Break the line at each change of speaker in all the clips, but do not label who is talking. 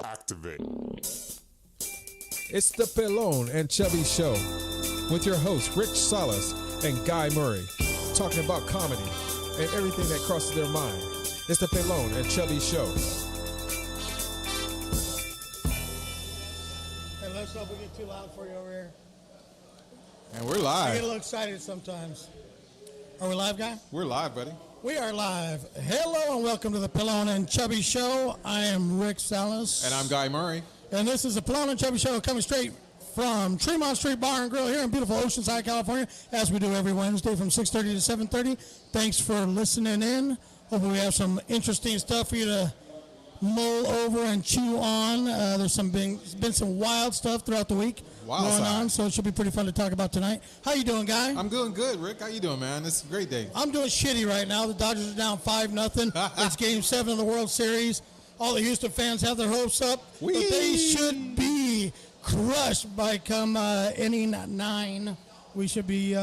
Activate.
It's the Pelon and Chubby Show with your hosts Rich Salas and Guy Murray, talking about comedy and everything that crosses their mind. It's the Pelon and Chubby Show.
Hey, let's hope we get too loud for you over here.
And we're
I
live.
get a little excited sometimes. Are we live, Guy?
We're live, buddy.
We are live. Hello and welcome to the Pelon and Chubby Show. I am Rick Salas.
And I'm Guy Murray.
And this is the Pelon and Chubby Show coming straight from Tremont Street Bar and Grill here in beautiful Oceanside, California, as we do every Wednesday from 6:30 to 7:30. Thanks for listening in. Hopefully we have some interesting stuff for you to mull over and chew on. There's been some wild stuff throughout the week going on, so it should be pretty fun to talk about tonight. How you doing, Guy?
I'm doing good, Rick. How you doing, man? It's a great day.
I'm doing shitty right now. The Dodgers are down 5-0. It's Game 7 of the World Series. All the Houston fans have their hopes up, but they should be crushed by come inning 9. We should be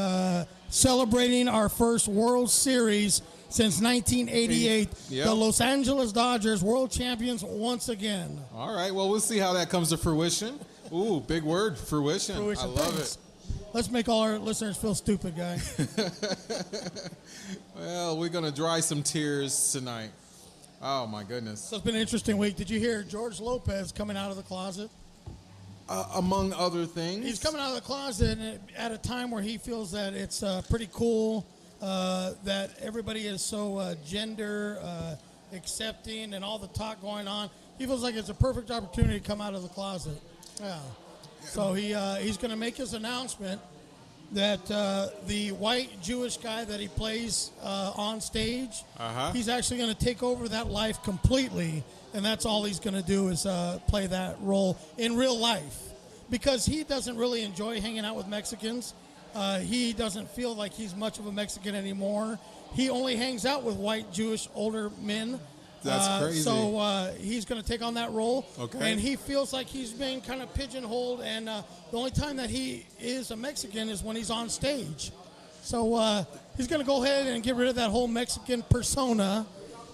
celebrating our first World Series since 1988.
Yep.
The Los Angeles Dodgers, world champions once again.
All right. Well, we'll see how that comes to fruition. Ooh, big word, fruition. I love
Thanks.
it.
Let's make all our listeners feel stupid, Guy.
Well, we're going to dry some tears tonight. Oh, my goodness.
So it's been an interesting week. Did you hear George Lopez coming out of the closet?
Among other things.
He's coming out of the closet at a time where he feels that it's pretty cool that everybody is so gender accepting and all the talk going on. He feels like it's a perfect opportunity to come out of the closet. Yeah. So he's going to make his announcement that the white Jewish guy that he plays on stage, he's actually going to take over that life completely, and that's all he's going to do is play that role in real life. Because he doesn't really enjoy hanging out with Mexicans. He doesn't feel like he's much of a Mexican anymore. He only hangs out with white Jewish older men.
That's crazy.
So he's going to take on that role.
Okay.
And he feels like he's been kind of pigeonholed, and the only time that he is a Mexican is when he's on stage. So he's going to go ahead and get rid of that whole Mexican persona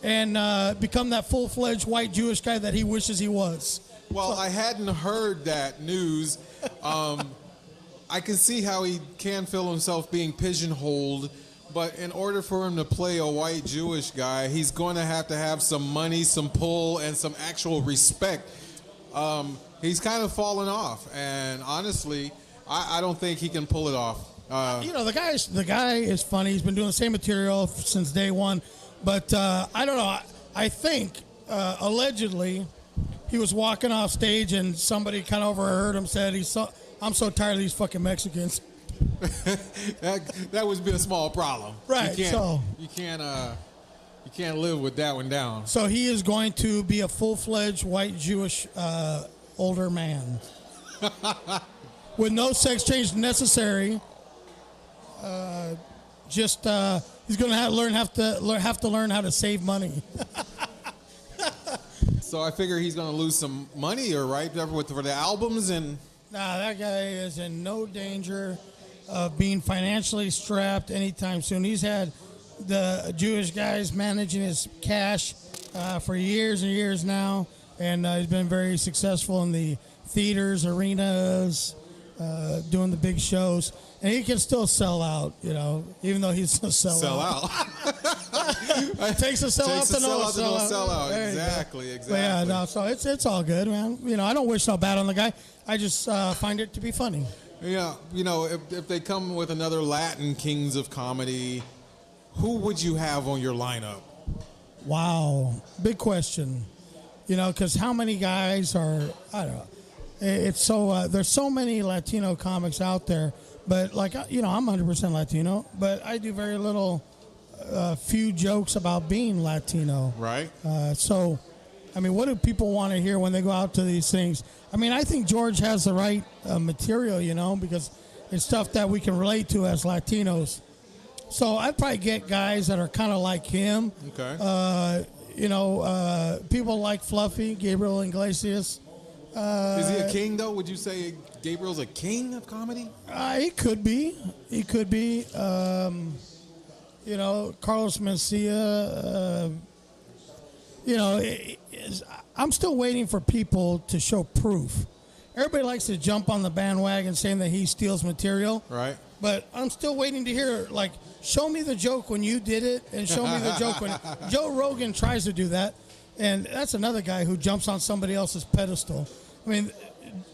and become that full-fledged white Jewish guy that he wishes he was.
Well, I hadn't heard that news. I can see how he can feel himself being pigeonholed, but in order for him to play a white Jewish guy, he's going to have some money, some pull, and some actual respect. He's kind of fallen off, and honestly, I don't think he can pull it off.
The guy is funny. He's been doing the same material since day one, but I don't know. I think allegedly he was walking off stage and somebody kind of overheard him said, "I'm so tired of these fucking Mexicans."
that would be a small problem.
Right.
You can't live with that one down.
So he is going to be a full-fledged white Jewish older man with no sex change necessary. He's going to have to learn how to save money.
So I figure he's going to lose some money, or right, for the albums and.
Nah, that guy is in no danger of being financially strapped anytime soon. He's had the Jewish guys managing his cash for years and years now, and he's been very successful in the theaters, arenas, doing the big shows. And he can still sell out, even though he's a sellout.
Sell out.
It takes a sellout to know a sellout.
Exactly.
But yeah, no, so it's all good, man. I don't wish no bad on the guy. I just find it to be funny.
Yeah, if they come with another Latin Kings of Comedy, who would you have on your lineup?
Wow, big question. Because how many guys are, I don't know. It's so, there's so many Latino comics out there. But, I'm 100% Latino, but I do very little, few jokes about being Latino.
Right.
What do people want to hear when they go out to these things? I think George has the right material, because it's stuff that we can relate to as Latinos. So I'd probably get guys that are kind of like him.
Okay.
People like Fluffy, Gabriel Iglesias.
Is he a king, though? Would you say Gabriel's a king of comedy?
He could be. Carlos Mencia. I'm still waiting for people to show proof. Everybody likes to jump on the bandwagon saying that he steals material.
Right.
But I'm still waiting to hear, like, show me the joke when you did it and show me the joke when Joe Rogan tries to do that. And that's another guy who jumps on somebody else's pedestal. I mean,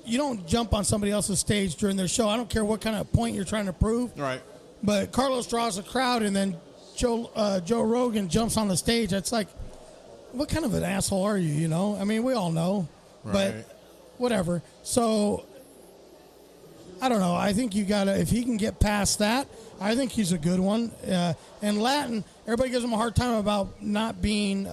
you don't jump on somebody else's stage during their show. I don't care what kind of point you're trying to prove.
Right.
But Carlos draws a crowd, and then Joe Rogan jumps on the stage. It's like, what kind of an asshole are you, I mean, we all know.
Right.
But whatever. So, I don't know. I think you got to, if he can get past that, I think he's a good one. And Latin, everybody gives him a hard time about not being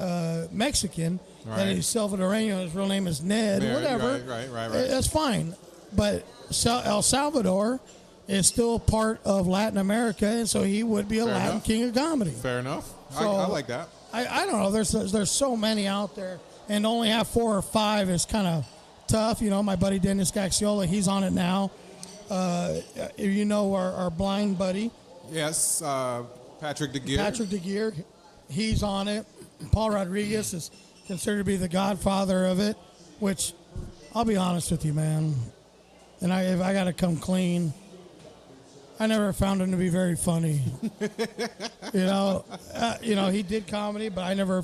Mexican.
Right.
That he's Salvadoreño. His real name is Ned.
Yeah,
whatever.
Right.
That's fine. But El Salvador is still part of Latin America, and so he would be a
Fair
Latin
enough.
king of comedy.
Fair enough.
So,
I like that.
I don't know. There's so many out there, and to only have 4 or 5 is kind of tough. My buddy Dennis Gaxiola, he's on it now. Our blind buddy.
Yes, Patrick DeGeer.
Patrick DeGeer, he's on it. Paul Rodriguez is considered to be the godfather of it, which I'll be honest with you, man. And if I got to come clean, I never found him to be very funny. He did comedy, but I never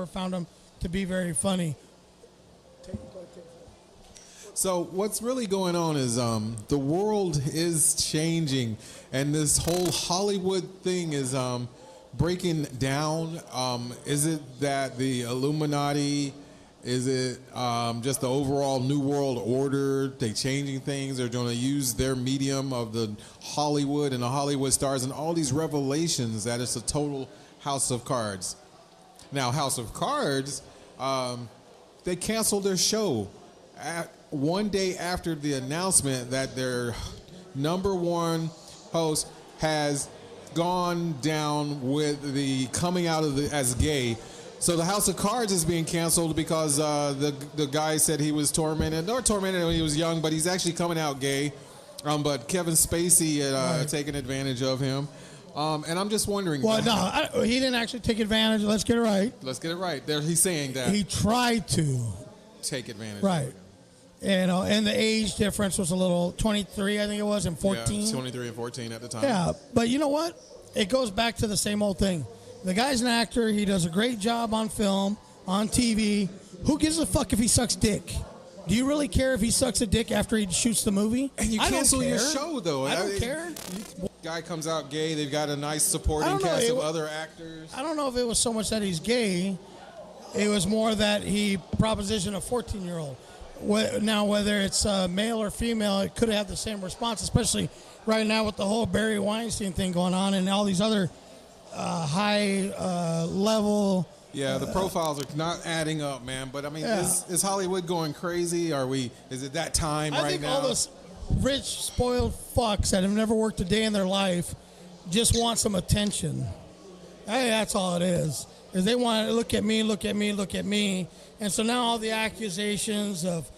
found him to be very funny.
So what's really going on is the world is changing, and this whole Hollywood thing is breaking down. Is it that the Illuminati? Is it just the overall New World Order? They changing things? They're going to use their medium of the Hollywood and the Hollywood stars and all these revelations that it's a total house of cards. Now, House of Cards, they canceled their show one day after the announcement that their number one host has gone down with the coming out of as gay. So the House of Cards is being canceled because the guy said he was tormented when he was young, but he's actually coming out gay. But Kevin Spacey had taken advantage of him. And I'm just wondering.
Well, no, he didn't actually take advantage. Let's get it right.
Let's get it right. There, he's saying that
he tried to
take advantage.
Right.
Of it.
And the age difference was a little 23, I think it was, and 14.
Yeah, 23 and 14 at the time.
Yeah, but you know what? It goes back to the same old thing. The guy's an actor. He does a great job on film, on TV. Who gives a fuck if he sucks dick? Do you really care if he sucks a dick after he shoots the movie?
And you cancel your show, though.
I don't care.
Guy comes out gay. They've got a nice supporting cast of other actors.
I don't know if it was so much that he's gay. It was more that he propositioned a 14-year-old. Now, whether it's male or female, it could have the same response, especially right now with the whole Barry Weinstein thing going on and all these other high-level...
Yeah, the profiles are not adding up, man. But, I mean, is Hollywood going crazy? Is it that time right now?
I think all those rich, spoiled fucks that have never worked a day in their life just want some attention. Hey, that's all it is they want to look at me, look at me, look at me. And so now all the accusations of,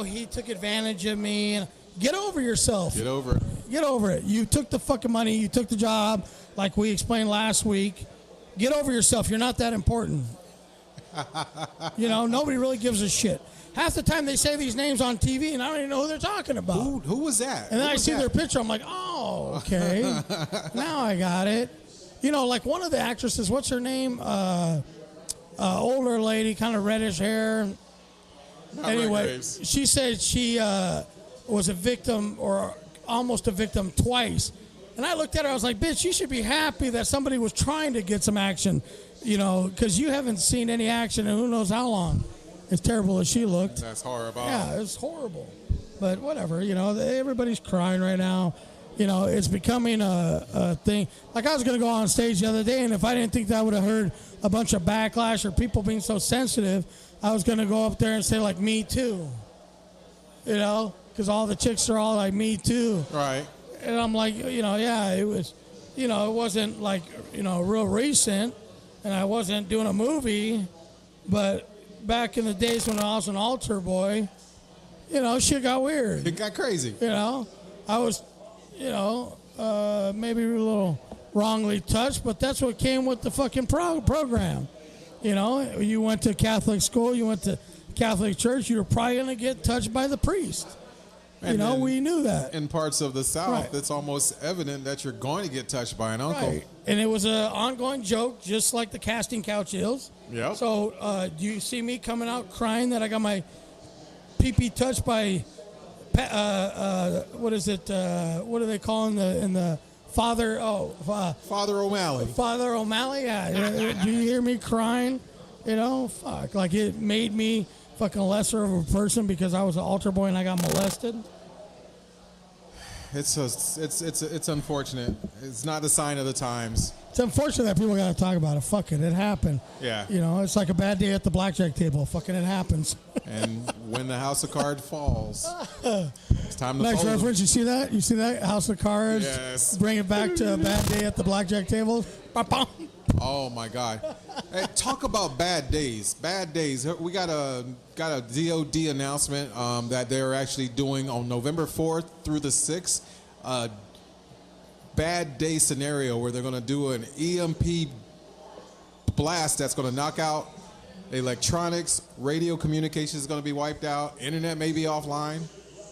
he took advantage of me. Get over yourself.
Get over it.
Get over it. You took the fucking money. You took the job, like we explained last week. Get over yourself. You're not that important. Nobody really gives a shit. Half the time they say these names on TV, and I don't even know who they're talking about.
Who was that?
And then I see their picture. I'm like, oh, okay. Now I got it. Like one of the actresses, what's her name? Older lady, kind of reddish hair. Anyway, she said she was a victim or almost a victim twice. And I looked at her, I was like, bitch, you should be happy that somebody was trying to get some action, because you haven't seen any action in who knows how long. As terrible as she looked.
That's horrible.
Yeah, it's horrible. But whatever, everybody's crying right now. It's becoming a thing. Like I was going to go on stage the other day, and if I didn't think that I would have heard a bunch of backlash or people being so sensitive, I was going to go up there and say, like, me too. Because all the chicks are all like, me too.
Right.
And I'm like, it was, it wasn't like, real recent, and I wasn't doing a movie, but back in the days when I was an altar boy, shit got weird.
It got crazy.
I was, maybe a little wrongly touched, but that's what came with the fucking program. You know, you went to Catholic school, you went to Catholic church, you were probably going to get touched by the priest. You know, we knew that.
In parts of the South,
Right.
it's almost evident that you're going to get touched by an uncle.
Right. And it was an ongoing joke, just like the casting couch is.
Yep.
So, do you see me coming out crying that I got my pee-pee touched by, what is it? What do they call in the father?
Father O'Malley.
Father O'Malley. Yeah. Do you hear me crying? You know, fuck. Like it made me fucking lesser of a person because I was an altar boy and I got molested.
It's unfortunate. It's not a sign of the times.
It's unfortunate that people got to talk about it. Fuck it. It happened.
Yeah.
You know, it's like a bad day at the blackjack table. Fucking it happens.
And when the house of cards falls, it's time to
Nice
fold.
reference. You see that? You see that? House of Cards.
Yes.
Bring it back to a bad day at the blackjack table. Ba-bum.
Oh my God! Hey, talk about bad days. Bad days. We got a DOD announcement that they're actually doing on November 4th through the 6th. Bad day scenario where they're going to do an EMP blast that's going to knock out electronics, radio communications is going to be wiped out, internet may be offline.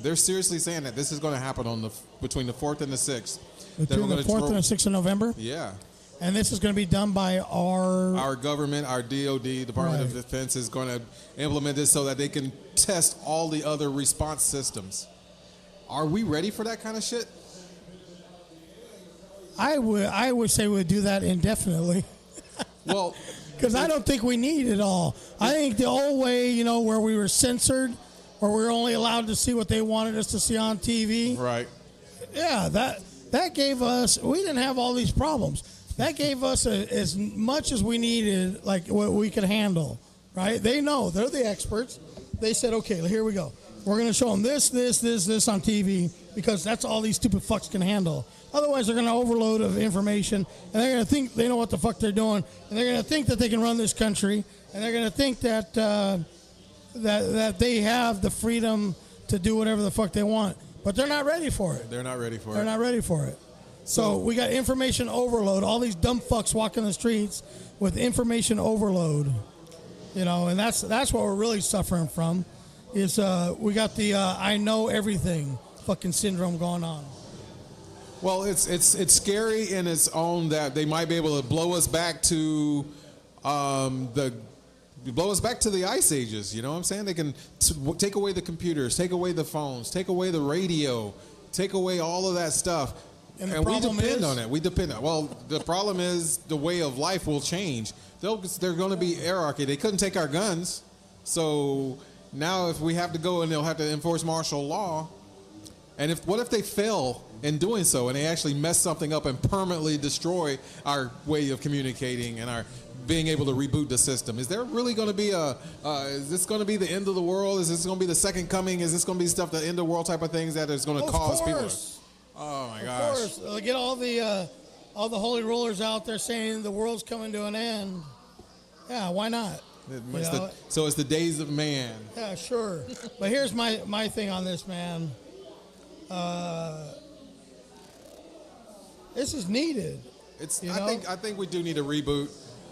They're seriously saying that this is going to happen on between the 4th and the 6th.
Between the 4th and the 6th of November?
Yeah.
And this is going to be done by
our government, our DOD, Department of Defense, is going to implement this so that they can test all the other response systems. Are we ready for that kind of shit?
I would say we'd do that indefinitely.
Well,
because I don't think we need it all. I think the old way, you know, where we were censored, where we were only allowed to see what they wanted us to see on TV.
Right.
Yeah, that gave us. We didn't have all these problems. That gave us as much as we needed, like what we could handle. Right? They know. They're the experts. They said, okay, here we go. We're going to show them this on TV because that's all these stupid fucks can handle. Otherwise, they're going to overload of information, and they're going to think they know what the fuck they're doing, and they're going to think that they can run this country, and they're going to think that that they have the freedom to do whatever the fuck they want. But they're not ready for it.
They're not ready for it.
They're not ready for it. So we got information overload. All these dumb fucks walking the streets with information overload. You know, and that's what we're really suffering from. Is we got the I know everything fucking syndrome going on.
Well, it's scary in its own that they might be able to blow us back to the Ice Ages. You know what I'm saying? They can take away the computers, take away the phones, take away the radio, take away all of that stuff. And we depend on it. We depend on it. Well, the problem is the way of life will change. They're going to be hierarchy. They couldn't take our guns. So now if we have to go and they'll have to enforce martial law. And what if they fail in doing so and they actually mess something up and permanently destroy our way of communicating and our being able to reboot the system? Is there really going to be is this going to be the end of the world? Is this going to be the second coming? Is this going to be stuff, the end of the world type of things that is going to cause people? Oh my gosh!
Of course, get all the holy rollers out there saying the world's coming to an end. Yeah, why not?
So it's the days of man.
Yeah, sure. But here's my thing on this, man. This is needed.
I think we do need a reboot.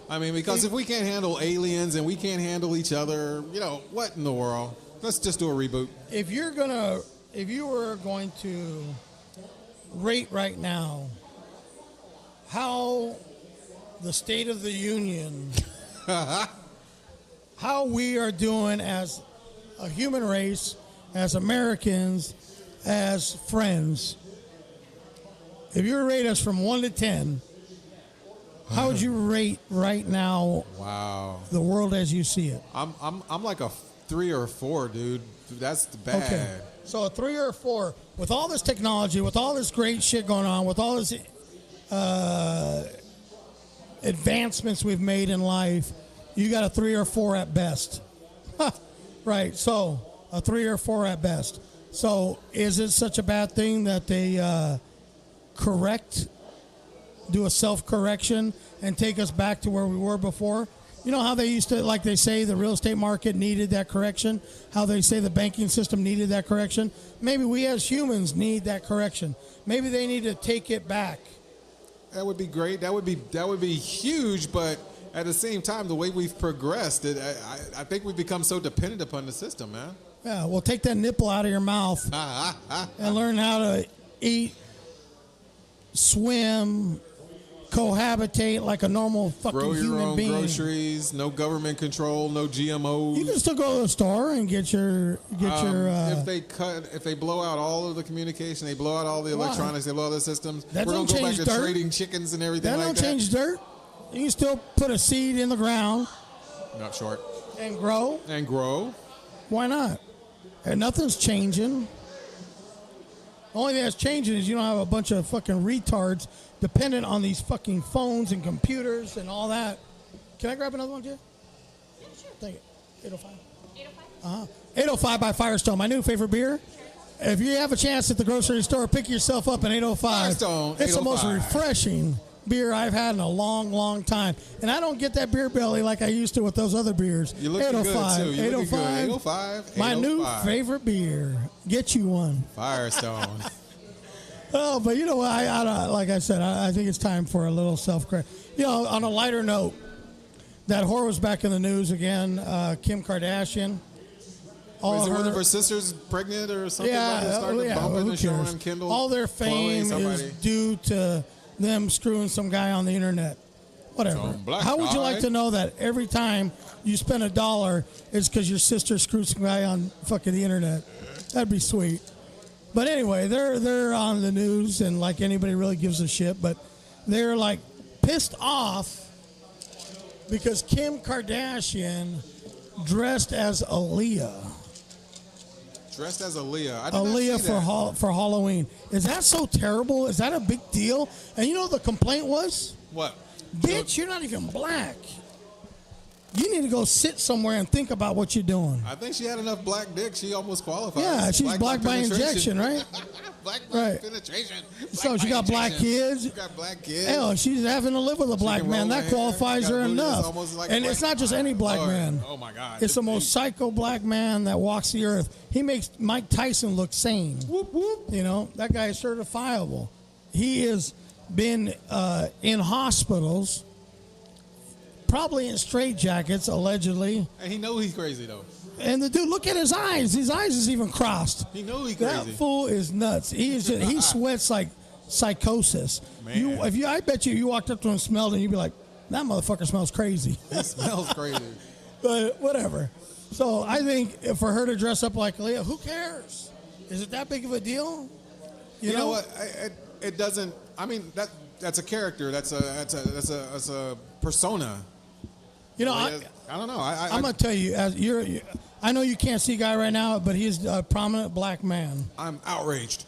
I mean, because if we can't handle aliens and we can't handle each other, you know, what in the world? Let's just do a reboot.
If you were going to rate right now how the State of the Union, how we are doing as a human race, as Americans, as friends, if you were to rate us from 1 to 10, how would you rate right now?
Wow.
The world as you see it?
I'm like a 3 or a 4, dude. That's bad.
Okay. So a 3 or a 4 with all this technology, with all this great shit going on, with all this advancements we've made in life, you got a 3 or 4 at best. Right. So a 3 or 4 at best. So is it such a bad thing that they do a self-correction and take us back to where we were before? You know how they used to, like they say, the real estate market needed that correction? How they say the banking system needed that correction? Maybe we as humans need that correction. Maybe they need to take it back
That would be great. That would be huge. But at the same time, the way we've progressed, I think we've become so dependent upon the system, man.
Yeah, well, take that nipple out of your mouth and learn how to eat, swim, cohabitate like a normal fucking
Grow your
human
own
being.
groceries, no government control, no GMOs.
You can still go to the store and get your.
If they blow out all of the communication, they blow out all the electronics, they blow out the systems.
That
we're gonna
don't
go back
change
to
dirt.
trading chickens and everything
That
like
don't
that.
change dirt. You can still put a seed in the ground
Not short.
and grow.
And grow.
Why not? And nothing's changing. The only thing that's changing is you don't have a bunch of fucking retards dependent on these fucking phones and computers and all that. Can I grab another one, Jay?
Yeah, sure.
Thank you. 805.
805?
805 by Firestone, my new favorite beer. If you have a chance at the grocery store, pick yourself up an 805.
Firestone,
It's the most
805.
refreshing beer I've had in a long, long time. And I don't get that beer belly like I used to with those other beers.
You're looking good, too. You're looking good. 805.
My new
805.
favorite beer. Get you one.
Firestone.
Oh, but you know what? Like I said, I think it's time for a little self-credit. You know, on a lighter note, that whore was back in the news again, Kim Kardashian.
Is it one of her sisters pregnant or something? Like that? Started bumping
who
and showing
cares?
Kendall.
All their
Chloe,
fame
somebody.
is due to them screwing some guy on the internet. Whatever.
Some black
How would you
guy.
like to know that every time you spend $1, it's because your sister screwed some guy on fucking the internet? That'd be sweet. But anyway, they're on the news, and like anybody really gives a shit, but they're like pissed off because Kim Kardashian dressed as Aaliyah.
Dressed as Aaliyah. I did not see
Aaliyah
that.
for Halloween. Is that so terrible? Is that a big deal? And you know what the complaint was?
What?
Bitch, you're not even black. You need to go sit somewhere and think about what you're doing.
I think she had enough black dick. She almost qualifies.
Yeah, she's black by injection, right?
Black by
Right.
penetration.
So
Black
she
by
got black
injection.
kids.
She got black kids.
Hell, she's having to live with a black
can
man.
roll
That
her hair.
qualifies
She got
her
a booty that's
enough.
almost like
And
black.
it's not just any black
Lord.
man.
Oh my God.
It's the most psycho black man that walks the earth. He makes Mike Tyson look sane.
Whoop whoop.
You know, that guy is certifiable. He has been in hospitals, probably in straitjackets, allegedly.
And he know he's crazy though.
And the dude, look at his eyes. His eyes is even crossed.
He know he's
That
crazy.
fool is nuts. He sweats like psychosis.
Man.
I bet you walked up to him and smelled it, and you'd be like, that motherfucker smells crazy.
He smells crazy.
But whatever. So I think for her to dress up like Leah, who cares? Is it that big of a deal?
You know what? It doesn't. I mean, that's a character. That's a persona.
You know,
I don't know.
I'm gonna tell you, I know you can't see Guy right now, but he's a prominent black man,
I'm outraged.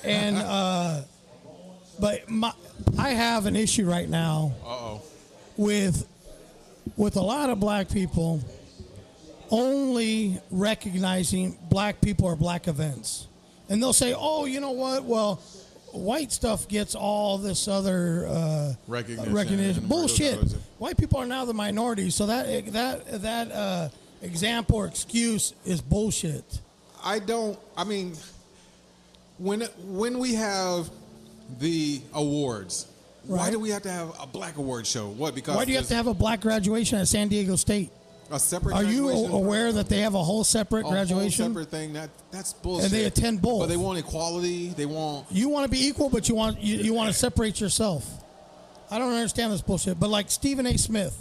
and but I have an issue right now
Uh-oh.
with a lot of black people only recognizing black people or black events, and they'll say, "Oh, you know what? Well, white stuff gets all this other recognition." Bullshit. White people are now the minority, so that example or excuse is bullshit.
I mean, when we have the awards, why
Right.
do we have to have a black award show? What? Because
Why do you have to have a black graduation at San Diego State?
a separate
Are you
graduation
aware that they have a whole separate
a
graduation?
whole separate thing? That's bullshit.
And they attend both.
But they want equality. They want.
You want to be equal, but you want to separate yourself. I don't understand this bullshit. But like Stephen A. Smith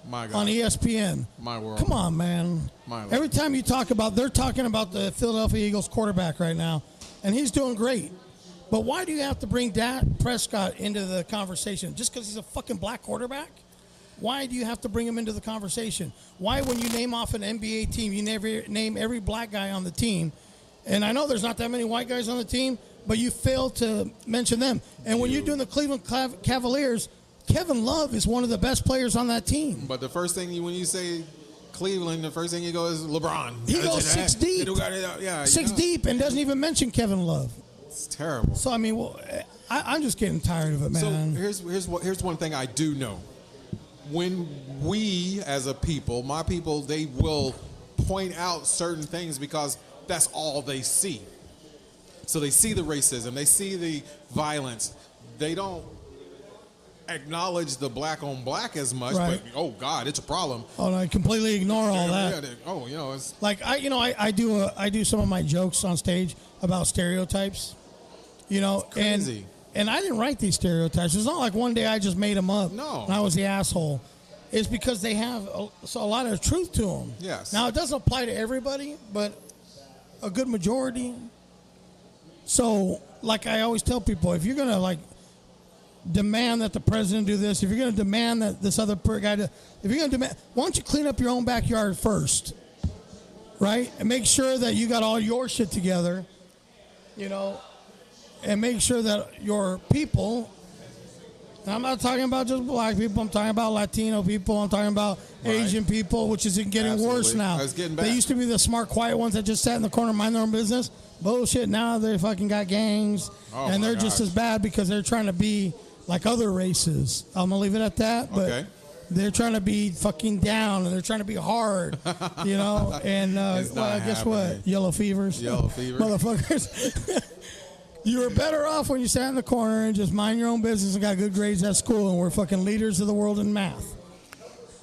My God.
on ESPN.
My world.
Come on, man.
My Lord.
Every time you talk about, they're talking about the Philadelphia Eagles quarterback right now, and he's doing great. But why do you have to bring Dak Prescott into the conversation? Just because he's a fucking black quarterback? Why do you have to bring him into the conversation? Why, when you name off an NBA team, you never name every black guy on the team? And I know there's not that many white guys on the team, but you fail to mention them. And when you're doing the Cleveland Cavaliers, Kevin Love is one of the best players on that team.
But the first thing when you say Cleveland, the first thing you go is LeBron.
He goes 6 deep.
Yeah,
Six deep and doesn't even mention Kevin Love.
It's terrible.
So, I mean, I'm just getting tired of it, man.
So here's one thing I do know. When we, as a people, my people, they will point out certain things because that's all they see. So they see the racism, they see the violence. They don't acknowledge the black on black as much,
Right.
but oh God, it's a problem.
Oh, no, I completely ignore all that.
Yeah, it's
Like I do some of my jokes on stage about stereotypes,
crazy.
and I didn't write these stereotypes. It's not like one day I just made them up.
No.
And I was the asshole. It's because they have a lot of truth to them.
Yes.
Now it doesn't apply to everybody, but a good majority. So, like I always tell people, if you're gonna demand that the president do this, if you're going to demand that this other guy do, if you're going to demand, why don't you clean up your own backyard first, right? And make sure that you got all your shit together, and make sure that your people, and I'm not talking about just black people, I'm talking about Latino people, I'm talking about Asian people, which is getting worse
Absolutely.
now.
It's getting bad.
They used to be the smart, quiet ones that just sat in the corner, mind their own business. Bullshit, now they fucking got gangs,
Oh
and
my
they're just
gosh.
as bad because they're trying to be like other races. I'm gonna leave it at that. But
Okay.
they're trying to be fucking down and they're trying to be hard, And
It's not
guess
happening.
what? Yellow fevers,
Yellow fever.
motherfuckers. You were better off when you sat in the corner and just mind your own business and got good grades at school and were fucking leaders of the world in math.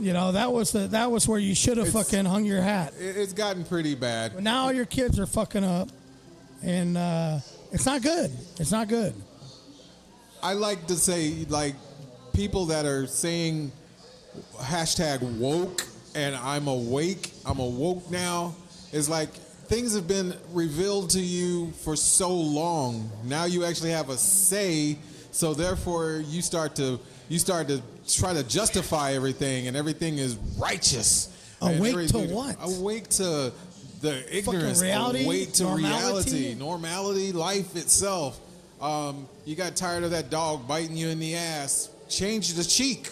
That was where you should have fucking hung your hat.
It's gotten pretty bad.
But now your kids are fucking up, and it's not good. It's not good.
I like to say, people that are saying hashtag woke and I'm awake, I'm awoke now, is like things have been revealed to you for so long. Now you actually have a say, so therefore you start to try to justify everything, and everything is righteous. And
Awake to what?
Awake to the ignorance.
reality?
Awake to
Normality?
normality, life itself. You got tired of that dog biting you in the ass. Change the cheek.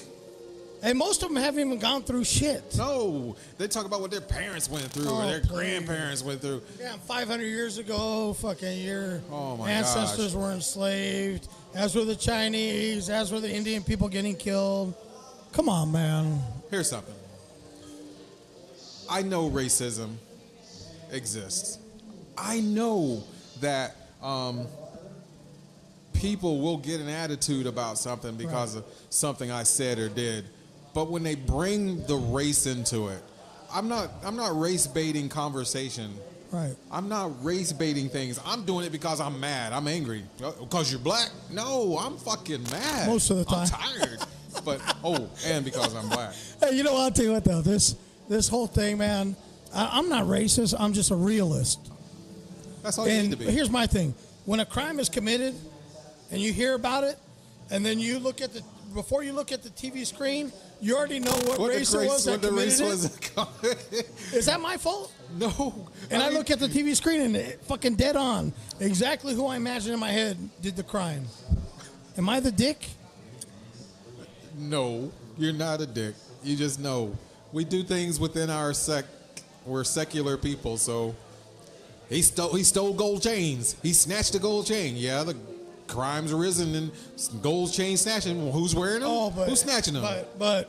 And most of them haven't even gone through shit.
No, they talk about what their parents went through or
Oh,
their
please.
grandparents went through.
Yeah, 500 years ago, fucking your
Oh, my
ancestors were enslaved, as were the Chinese, as were the Indian people getting killed. Come on, man.
Here's something. I know racism exists. I know that people will get an attitude about something because of something I said or did. But when they bring the race into it, I'm not race baiting conversation.
Right.
I'm not race baiting things. I'm doing it because I'm mad. I'm angry. Because you're black? No, I'm fucking mad.
Most of the time.
I'm tired. But, and because I'm black.
Hey, I'll tell you what, though. This whole thing, man, I'm not racist. I'm just a realist.
That's all you need
And
to be.
here's my thing. When a crime is committed and you hear about it, and then you look at before you look at the TV screen, you already know what race it was that committed it. Is that my fault?
No.
And I
mean,
look at the TV screen and it fucking dead on. Exactly who I imagine in my head did the crime. Am I the dick?
No, you're not a dick. You just know. We do things within our We're secular people, so he stole gold chains. He snatched a gold chain. Yeah, the crime's arisen and gold chain snatching. Well, who's wearing them?
Oh, but
Who's snatching them?
But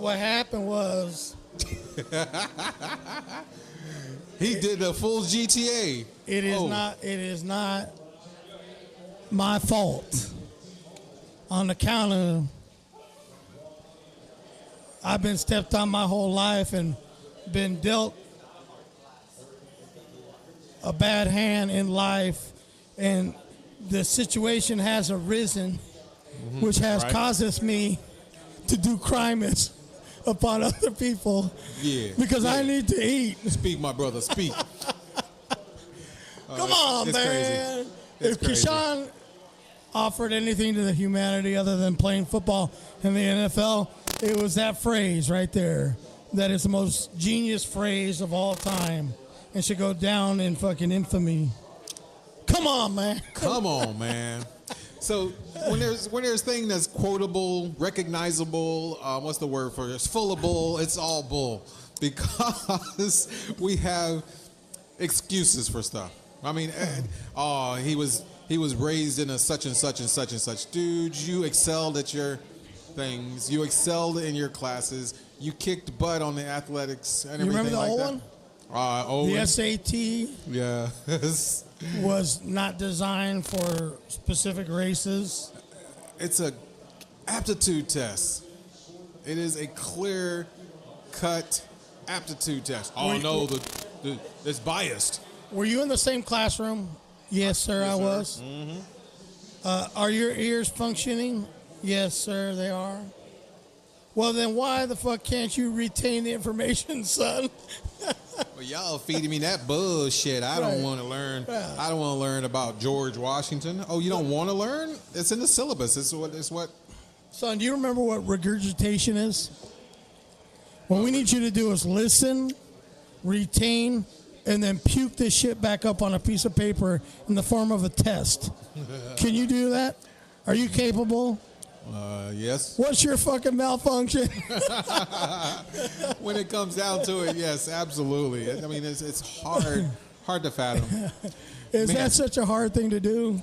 what happened was
he did a full GTA.
it is not my fault. On account of I've been stepped on my whole life and been dealt a bad hand in life, and the situation has arisen, which has
Right.
causes me to do crimes upon other people.
Yeah.
Because I
Yeah.
need to eat.
Speak, my brother, speak.
Come on,
it's
man.
crazy. It's
If
crazy.
Keyshawn offered anything to the humanity other than playing football in the NFL, it was that phrase right there. That is the most genius phrase of all time and should go down in fucking infamy. Come on, man.
Come on, man. So when there's thing that's quotable, recognizable, what's the word for it? It's full of bull. It's all bull because we have excuses for stuff. I mean, he was raised in a such and such and such and such. Dude, you excelled at your things. You excelled in your classes. You kicked butt on the athletics and
You
everything
remember the
like
old
that.
one?
Owen.
The SAT
Yeah.
was not designed for specific races.
It's a aptitude test. It is a clear-cut aptitude test. Oh, no, it's biased.
Were you in the same classroom? Yes, sir, I was.
Mm-hmm.
Are your ears functioning? Yes, sir, they are. Well, then why the fuck can't you retain the information, son?
Well, y'all feeding me that bullshit. I don't want to learn.
Yeah.
I don't want to learn about George Washington. Oh, you don't want to learn? It's in the syllabus. It's what.
Son, do you remember what regurgitation is? What we need you to do is listen, retain, and then puke this shit back up on a piece of paper in the form of a test. Can you do that? Are you capable?
Yes.
What's your fucking malfunction?
When it comes down to it, yes, absolutely. I mean, it's hard to fathom.
Is that such a hard thing to do?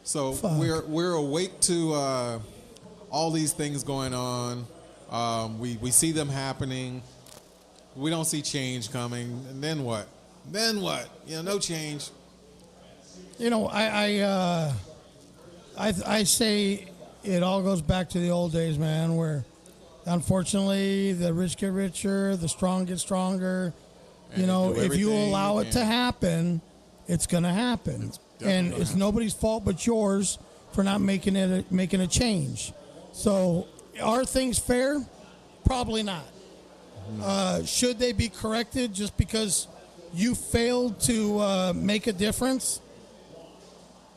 So we're awake to all these things going on. We see them happening. We don't see change coming. And then what? Then what? No change.
You know, I say it all goes back to the old days, man, where unfortunately the rich get richer, the strong get stronger.
And
If you allow it to happen, it's going to happen. And it's nobody's fault but yours for not making a change. So are things fair? Probably not. Should they be corrected just because you failed to make a difference?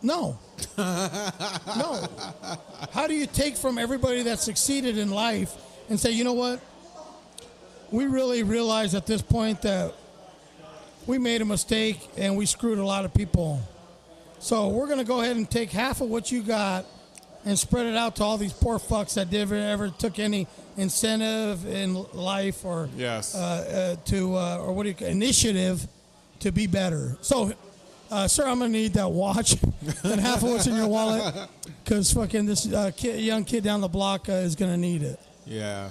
No. No. How do you take from everybody that succeeded in life and say, you know what? We really realize at this point that we made a mistake and we screwed a lot of people. So we're going to go ahead and take half of what you got and spread it out to all these poor fucks that never ever took any incentive in life or initiative to be better. So, sir, I'm gonna need that watch and half of what's in your wallet because fucking this young kid down the block is gonna need it.
Yeah.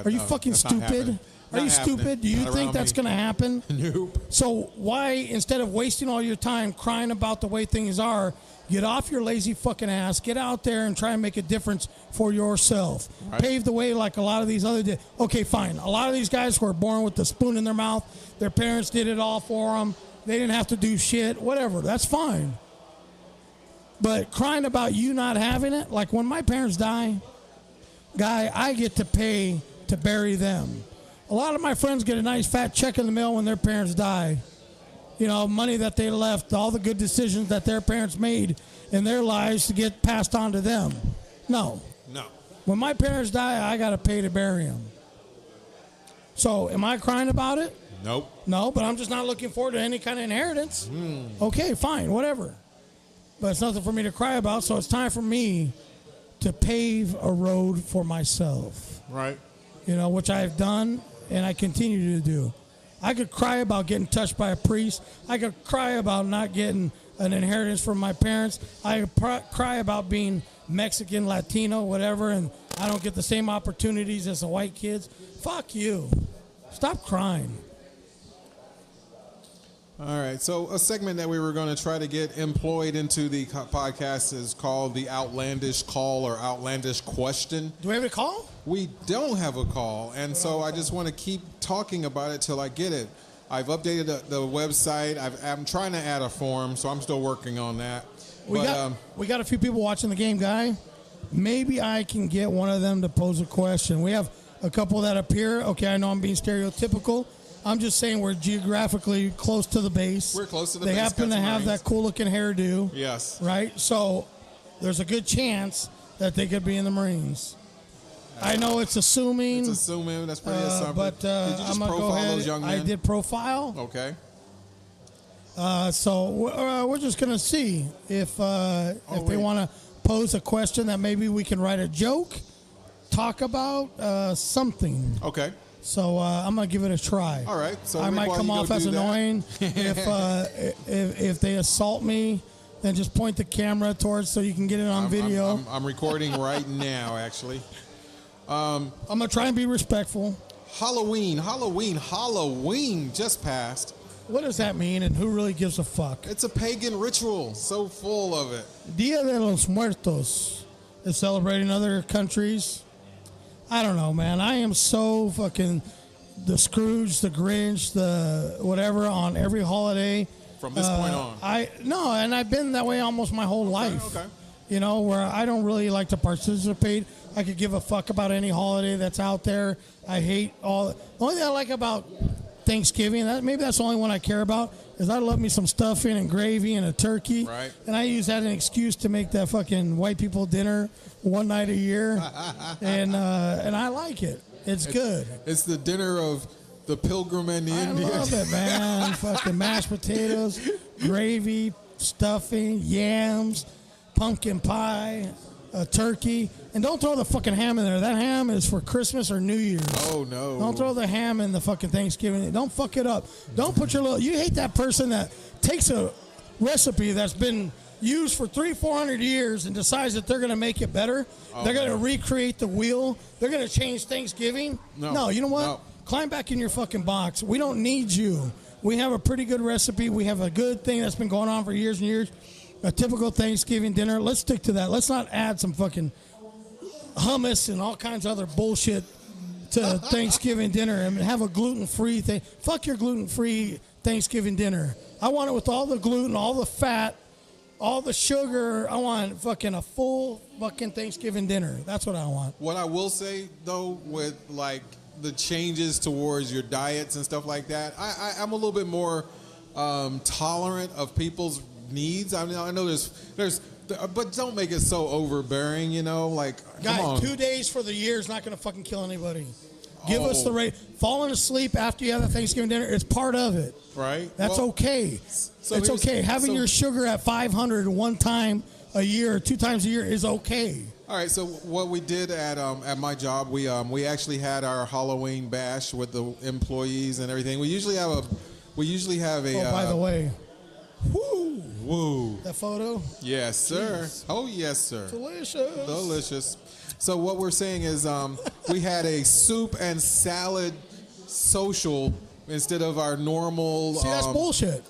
Are you fucking stupid? Are you stupid? Do you think that's going to happen?
Nope.
So why, instead of wasting all your time crying about the way things are, get off your lazy fucking ass, get out there and try and make a difference for yourself.
Right.
Pave the way like a lot of these other did. Okay, fine. A lot of these guys were born with the spoon in their mouth. Their parents did it all for them. They didn't have to do shit. Whatever. That's fine. But crying about you not having it, like when my parents die, guy, I get to pay to bury them. A lot of my friends get a nice fat check in the mail when their parents die. You know, money that they left, all the good decisions that their parents made in their lives to get passed on to them. No. When my parents die, I got to pay to bury them. So, am I crying about it?
Nope.
No, but I'm just not looking forward to any kind of inheritance. Okay, fine, whatever. But it's nothing for me to cry about, so it's time for me to pave a road for myself.
Right.
You know, which I have done and I continue to do. I could cry about getting touched by a priest. I could cry about not getting an inheritance from my parents. I could cry about being Mexican, Latino, whatever, and I don't get the same opportunities as the white kids. Fuck you. Stop crying.
All right, so a segment that we were going to try to get employed into the podcast is called the Outlandish Call or Outlandish Question.
Do we have a call?
We don't have a call, and so I just want to keep talking about it till I get it. I've updated the website. I'm trying to add a form, so I'm still working on that.
We got a few people watching the game, Guy. Maybe I can get one of them to pose a question. We have a couple that appear. Okay, I know I'm being stereotypical. I'm just saying we're geographically close to the base.
We're close to the
base. They
base.
happen to have that cool-looking hairdo.
Yes.
Right? So there's a good chance that they could be in the Marines. I know it's assuming.
It's assuming. That's pretty assumptive.
But
did you just
I'm going to go ahead.
those young men?
I did profile.
Okay.
So we're just going to see if they want to pose a question that maybe we can write a joke, talk about something.
Okay.
So I'm gonna give it a try.
All right. So
I might come off as annoying if they assault me. Then just point the camera towards so you can get it on video.
I'm recording right now, actually.
I'm gonna try and be respectful.
Halloween just passed.
What does that mean, and who really gives a fuck?
It's a pagan ritual, so full of it.
Dia de los Muertos. is celebrated in other countries. I don't know, man. I am so fucking the Scrooge, the Grinch, the whatever on every holiday.
From this point on.
And I've been that way almost my whole life.
Okay.
You know, where I don't really like to participate. I could give a fuck about any holiday that's out there. I hate all. The only thing I like about Thanksgiving, maybe that's the only one I care about, is I love me some stuffing and gravy and a turkey.
Right.
And I use that as an excuse to make that fucking white people dinner one night a year. and I like it. It's good.
It's the dinner of the pilgrim and the Indian.
I love it, man. Fucking mashed potatoes, gravy, stuffing, yams, pumpkin pie, a turkey. And don't throw the fucking ham in there. That ham is for Christmas or New Year's.
Oh, no.
Don't throw the ham in the fucking Thanksgiving. Don't fuck it up. Don't put your little... You hate that person that takes a recipe that's been used for 300-400 years and decides that they're going to make it better. They're going to recreate the wheel. They're going to change Thanksgiving. No, you know what?
No.
Climb back in your fucking box. We don't need you. We have a pretty good recipe. We have a good thing that's been going on for years and years. A typical Thanksgiving dinner. Let's stick to that. Let's not add some fucking hummus and all kinds of other bullshit to Thanksgiving dinner and have a gluten-free thing. Fuck your gluten-free Thanksgiving dinner. I want it with all the gluten, all the fat, all the sugar. I want fucking a full fucking Thanksgiving dinner. That's what I want.
What I will say, though, with, like, the changes towards your diets and stuff like that, I'm a little bit more tolerant of people's needs. I mean, I know there's, but don't make it so overbearing, you know. Like,
guys,
come on.
2 days for the year is not going to fucking kill anybody. Give us the rate. Falling asleep after you have a Thanksgiving dinner is part of it.
Right.
That's okay.
So
it's okay. Having your sugar at 500 one time a year or 2 times a year is okay.
All right. So what we did at my job, we actually had our Halloween bash with the employees and everything. We usually have a.
Oh, by the way. Woo.
Woo.
That photo?
Yes, sir.
Jeez.
Oh, yes, sir.
Delicious.
So what we're saying is we had a soup and salad social instead of our normal.
See, that's bullshit.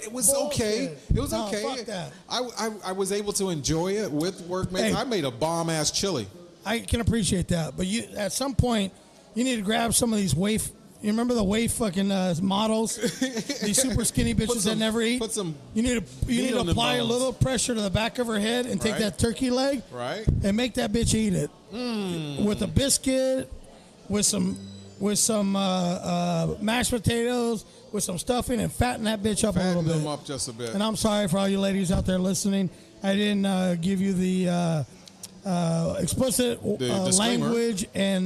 It was
Bullshit.
okay. It was
No,
okay.
fuck that.
I was able to enjoy it with workmates.
Hey.
I made a bomb-ass chili.
I can appreciate that. But you, at some point, you need to grab some of these waif. You remember the waif fucking models? These super skinny bitches that never eat? You need to apply a little pressure to the back of her head and take that turkey leg and make that bitch eat it. With a biscuit, with some mashed potatoes, with some stuffing, and fatten that bitch up a little bit.
Fatten them up just a bit.
And I'm sorry for all you ladies out there listening. I didn't give you the explicit language and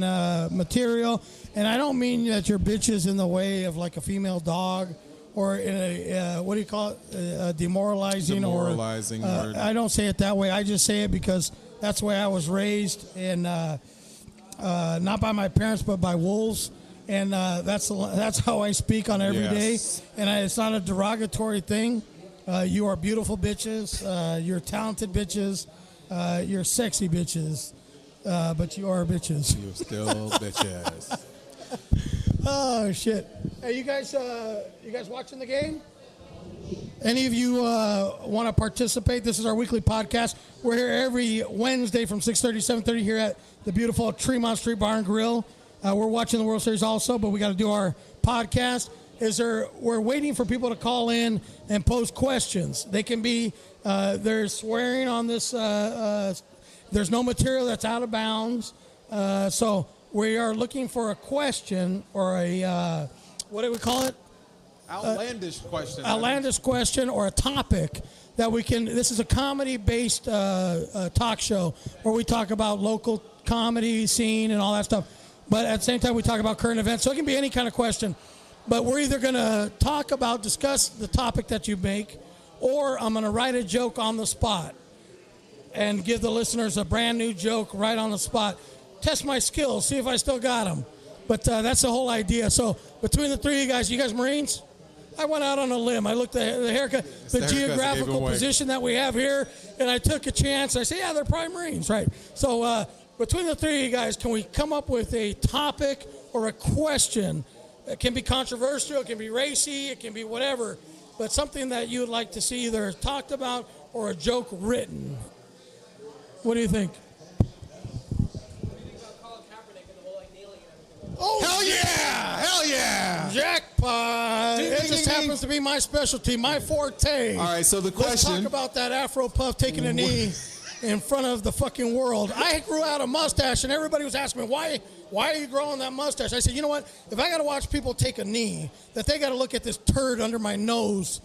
material. And I don't mean that your bitch is in the way of like a female dog or in a, what do you call it, demoralizing
word.
I don't say it that way. I just say it because that's the way I was raised, and not by my parents, but by wolves. And that's how I speak on every day. And it's not a derogatory thing. You are beautiful bitches. You're talented bitches. You're sexy bitches. But you are bitches.
You're still bitches.
Oh shit! Hey, you guys watching the game? Any of you want to participate? This is our weekly podcast. We're here every Wednesday from 6:30 to 7:30 here at the beautiful Tremont Street Bar and Grill. We're watching the World Series also, but we got to do our podcast. We're waiting for people to call in and pose questions. They can be there's swearing on this. There's no material that's out of bounds. So we are looking for a question or a what do we call it?
Outlandish question.
Outlandish question or a topic that we can. This is a comedy-based talk show where we talk about local comedy scene and all that stuff. But at the same time, we talk about current events. So it can be any kind of question. But we're either going to discuss the topic that you make, or I'm going to write a joke on the spot and give the listeners a brand new joke right on the spot. Test my skills, see if I still got them. But that's the whole idea. So between the three of you guys Marines? I went out on a limb. I looked at the haircut, the geographical position that we have here, and I took a chance. I said, yeah, they're probably Marines, right? So between the three of you guys, can we come up with a topic or a question? It can be controversial, it can be racy, it can be whatever, but something that you would like to see either talked about or a joke written. What do you think?
yeah!
Jackpot!
Ding,
It
ding,
just
ding,
happens to be my specialty, my forte.
All right, so the
Let's
question.
talk about that Afro puff taking a knee in front of the fucking world. I grew out a mustache, and everybody was asking me, why are you growing that mustache? I said, you know what? If I got to watch people take a knee, that they got to look at this turd under my nose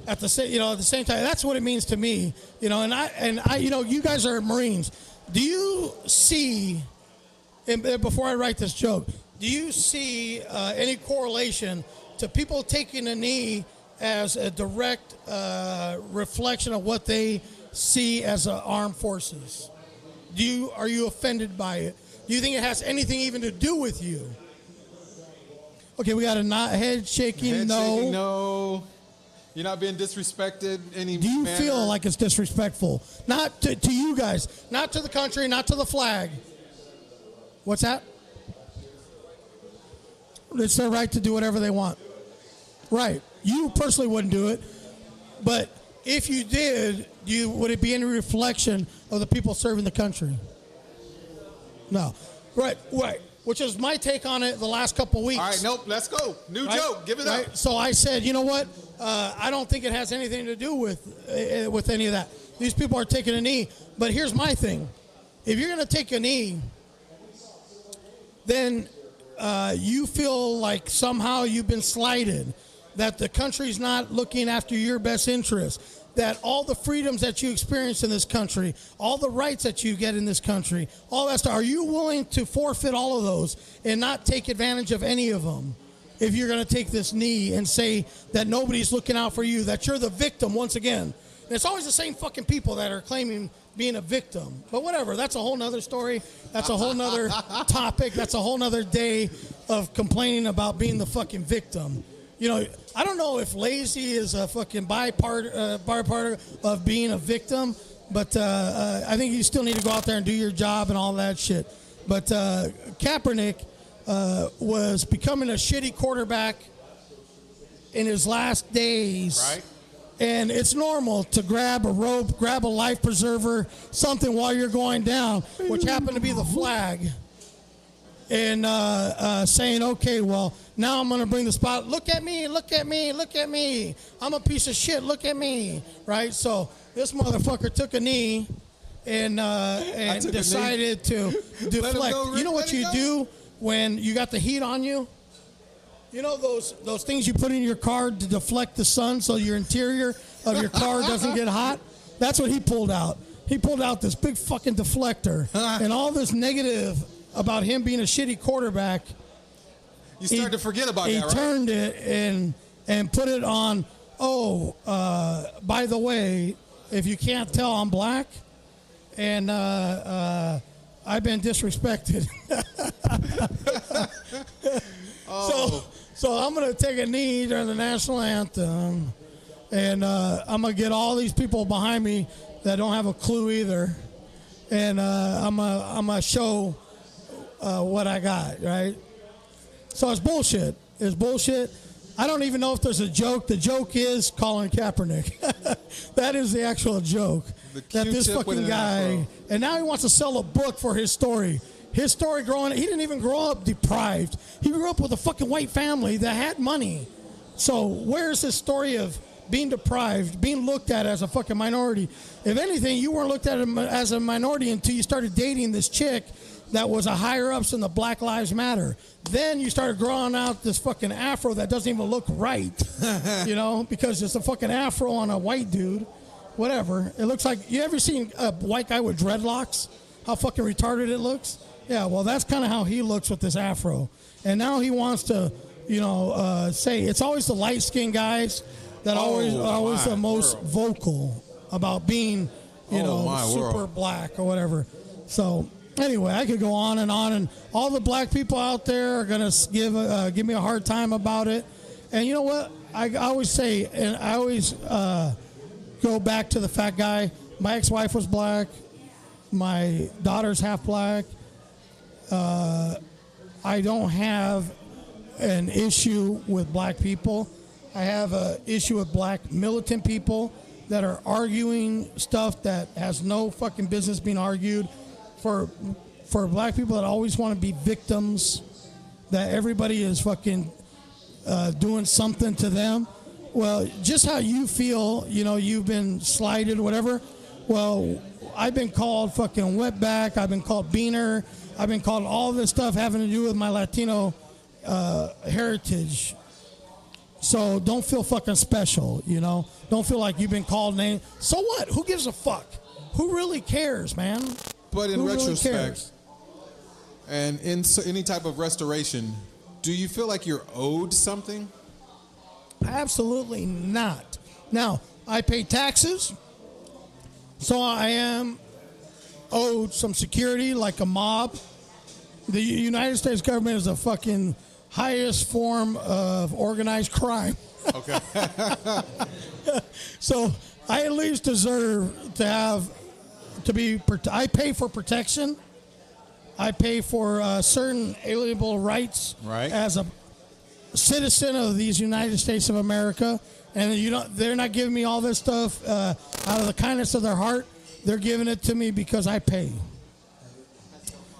at the same, at the same time. That's what it means to me, And I, you guys are Marines. Do you see? And before I write this joke, do you see any correlation to people taking a knee as a direct reflection of what they see as armed forces? Are you offended by it? Do you think it has anything even to do with you? Okay, we got a head shaking.
No. You're not being disrespected any
Do you
manner.
feel like it's disrespectful? Not to you guys, not to the country, not to the flag. What's that? It's their right to do whatever they want. Right. You personally wouldn't do it, but if you did, would it be any reflection of the people serving the country? No. Right. Which is my take on it the last couple weeks.
All right, nope, let's go. New joke, give it up.
So I said, you know what? I don't think it has anything to do with any of that. These people are taking a knee. But here's my thing. If you're going to take a knee, then you feel like somehow you've been slighted, that the country's not looking after your best interests, that all the freedoms that you experience in this country, all the rights that you get in this country, all that stuff, are you willing to forfeit all of those and not take advantage of any of them if you're going to take this knee and say that nobody's looking out for you, that you're the victim once again? And it's always the same fucking people that are claiming being a victim. But whatever, that's a whole nother story. That's a whole nother topic. That's a whole nother day of complaining about being the fucking victim. I don't know if lazy is a fucking byproduct of being a victim, but I think you still need to go out there and do your job and all that shit. But Kaepernick was becoming a shitty quarterback in his last days.
Right.
And it's normal to grab a rope, grab a life preserver, something while you're going down, which happened to be the flag. And saying, okay, well, now I'm going to bring the spot. Look at me, look at me, look at me. I'm a piece of shit. Look at me. Right? So this motherfucker took a knee and decided to deflect. You know what you do when you got the heat on you? You know those things you put in your car to deflect the sun so your interior of your car doesn't get hot? That's what he pulled out. He pulled out this big fucking deflector and all this negative about him being a shitty quarterback.
You start to forget about that, right?
He turned it and put it on, by the way, if you can't tell, I'm black, and I've been disrespected. So I'm going to take a knee during the national anthem, and I'm going to get all these people behind me that don't have a clue either, and I'm going to show what I got, right? So it's bullshit. It's bullshit. I don't even know if there's a joke. The joke is Colin Kaepernick. That is the actual joke. That this fucking guy, and now he wants to sell a book for his story. His story growing, he didn't even grow up deprived. He grew up with a fucking white family that had money. So where's his story of being deprived, being looked at as a fucking minority? If anything, you weren't looked at as a minority until you started dating this chick that was a higher-ups in the Black Lives Matter. Then you started growing out this fucking afro that doesn't even look right, because it's a fucking afro on a white dude. Whatever. It looks like, you ever seen a white guy with dreadlocks? How fucking retarded it looks? Yeah, well, that's kind of how he looks with this afro. And now he wants to, say it's always the light-skinned guys that are always the most vocal about being, super black or whatever. So anyway, I could go on, and all the black people out there are going to give me a hard time about it. And you know what? I always say, and I always go back to the fact guy. My ex-wife was black. My daughter's half black. I don't have an issue with black people. I have an issue with black militant people that are arguing stuff that has no fucking business being argued. For black people that always want to be victims, that everybody is fucking doing something to them. Well, just how you feel, you've been slighted, whatever. Well, I've been called fucking wetback. I've been called beaner. I've been called all this stuff having to do with my Latino heritage. So don't feel fucking special, Don't feel like you've been called names. So what? Who gives a fuck? Who really cares, man?
But in
Who really
retrospect,
cares?
and in any type of restoration, do you feel like you're owed something?
Absolutely not. Now, I pay taxes, so I am owed some security like a mob. The United States government is the fucking highest form of organized crime.
Okay.
So I at least deserve I pay for protection. I pay for certain alienable rights as a citizen of these United States of America. And they're not giving me all this stuff out of the kindness of their heart. They're giving it to me because I pay.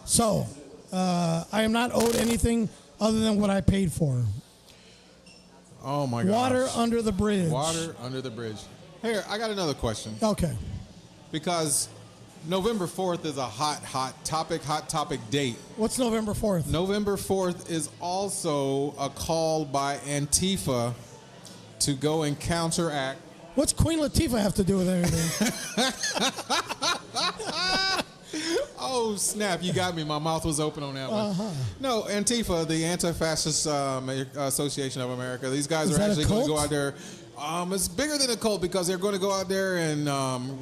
So I am not owed anything other than what I paid for.
Oh, my God.
Water under the bridge.
Water under the bridge. Here, I got another question.
Okay.
Because November 4th is a hot topic date.
What's November 4th?
November 4th is also a call by Antifa to go and counteract.
What's Queen Latifah have to do with anything?
Oh, snap. You got me. My mouth was open on that one. No, Antifa, the Anti-Fascist Association of America, these guys are actually going to go out there. It's bigger than a cult because they're going to go out there and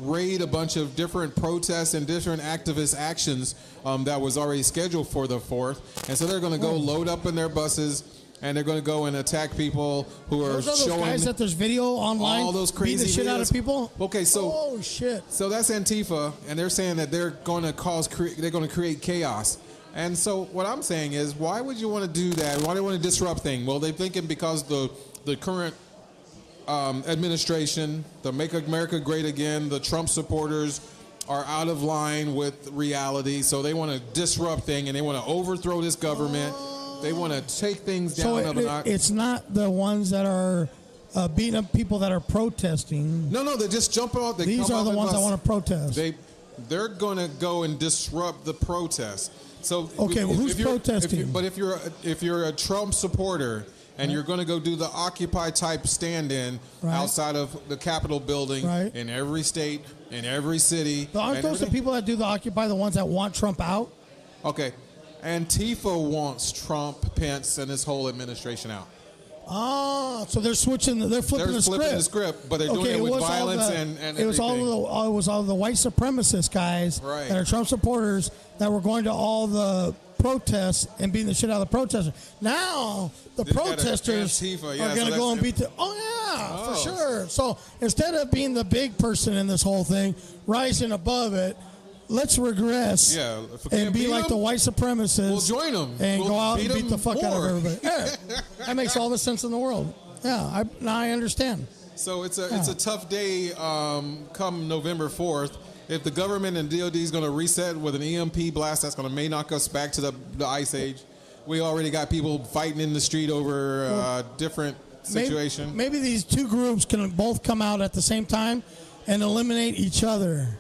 raid a bunch of different protests and different activist actions that was already scheduled for the 4th. And so they're going to go load up in their buses, and they're going to go and attack people who are showing...
guys that there's video online
all those crazy
beating the shit
videos
out of people?
Okay, so...
Oh, shit.
So that's Antifa, and they're saying that they're going to they're going to create chaos. And so what I'm saying is, why would you want to do that? Why do you want to disrupt things? Well, they're thinking because the current administration, the Make America Great Again, the Trump supporters are out of line with reality, so they want to disrupt things, and they want to overthrow this government. They want to take things down.
So it's not the ones that are beating up people that are protesting.
No, they just jump off.
These are the ones that want to protest.
They're going to go and disrupt the protest. So
okay, well, who's protesting?
If you're a Trump supporter and you're going to go do the Occupy type stand-in outside of the Capitol building in every state, in every city.
But aren't those the people that do the Occupy the ones that want Trump out?
Okay. Antifa wants Trump, Pence, and this whole administration out.
So they're flipping the
script, but they're doing it with violence and
it was all the white supremacist guys that are Trump supporters that were going to all the protests and beating the shit out of the protesters. Now the protesters are going to go and beat the. For sure. So instead of being the big person in this whole thing, rising above it, let's regress and be like the white supremacists.
We'll join them
and go out and beat the fuck out of everybody. Yeah, that makes all the sense in the world. Yeah, now I understand.
So it's a tough day come November 4th. If the government and DOD is going to reset with an EMP blast, that's going to may knock us back to the ice age. We already got people fighting in the street over different situations.
Maybe these two groups can both come out at the same time and eliminate each other.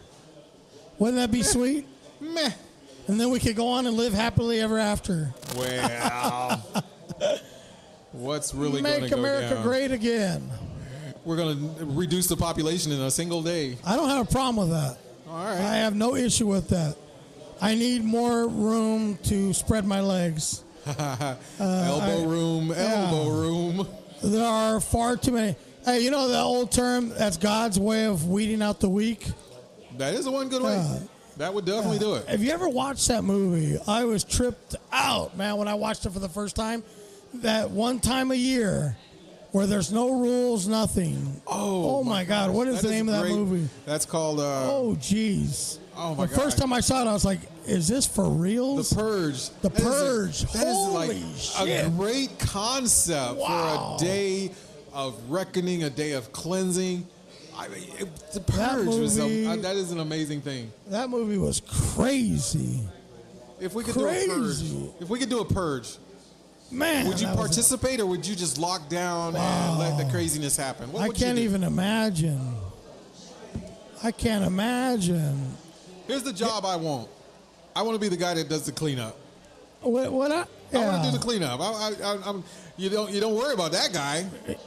Wouldn't that be sweet?
Meh.
And then we could go on and live happily ever after.
Well, what's really going to go down?
Make America great again.
We're going to reduce the population in a single day.
I don't have a problem with that.
All right.
I have no issue with that. I need more room to spread my legs.
Elbow room.
There are far too many. Hey, you know the old term, that's God's way of weeding out the weak?
That is the one good way. That would definitely do it.
Have you ever watched that movie? I was tripped out, man, when I watched it for the first time. That one time a year where there's no rules, nothing.
Oh
my God. What is the name of that movie?
That's called...
oh, jeez.
Oh, my God.
The first time I saw it, I was like, is this for reals?
The Purge.
The Purge.
That is
Holy shit.
A great concept for a day of reckoning, a day of cleansing. I mean, the Purge that is an amazing thing.
That movie was crazy.
If we could do a Purge,
Man,
Would you
that was-
participate, or would you just lock down and let the craziness happen? What
I
would you
can't
do?
even imagine. I can't imagine.
Here's the job I want. I want to be the guy that does the cleanup.
I want
I want to do the cleanup. You don't worry about that guy.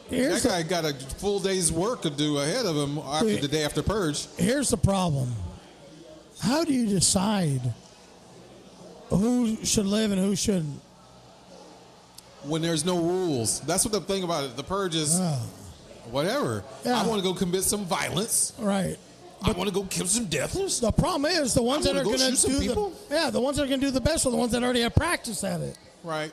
Here's
That guy got a full day's work to do ahead of him after the day after Purge.
Here's the problem. How do you decide who should live and who shouldn't?
When there's no rules. That's what the thing about it. The Purge is whatever.
Yeah.
I want to go commit some violence.
Right.
I want to go kill some deathers.
The problem is the ones
I'm
that are
gonna
going
go
to
shoot some
do
people?
the ones that are going to do the best are the ones that already have practice at it.
Right.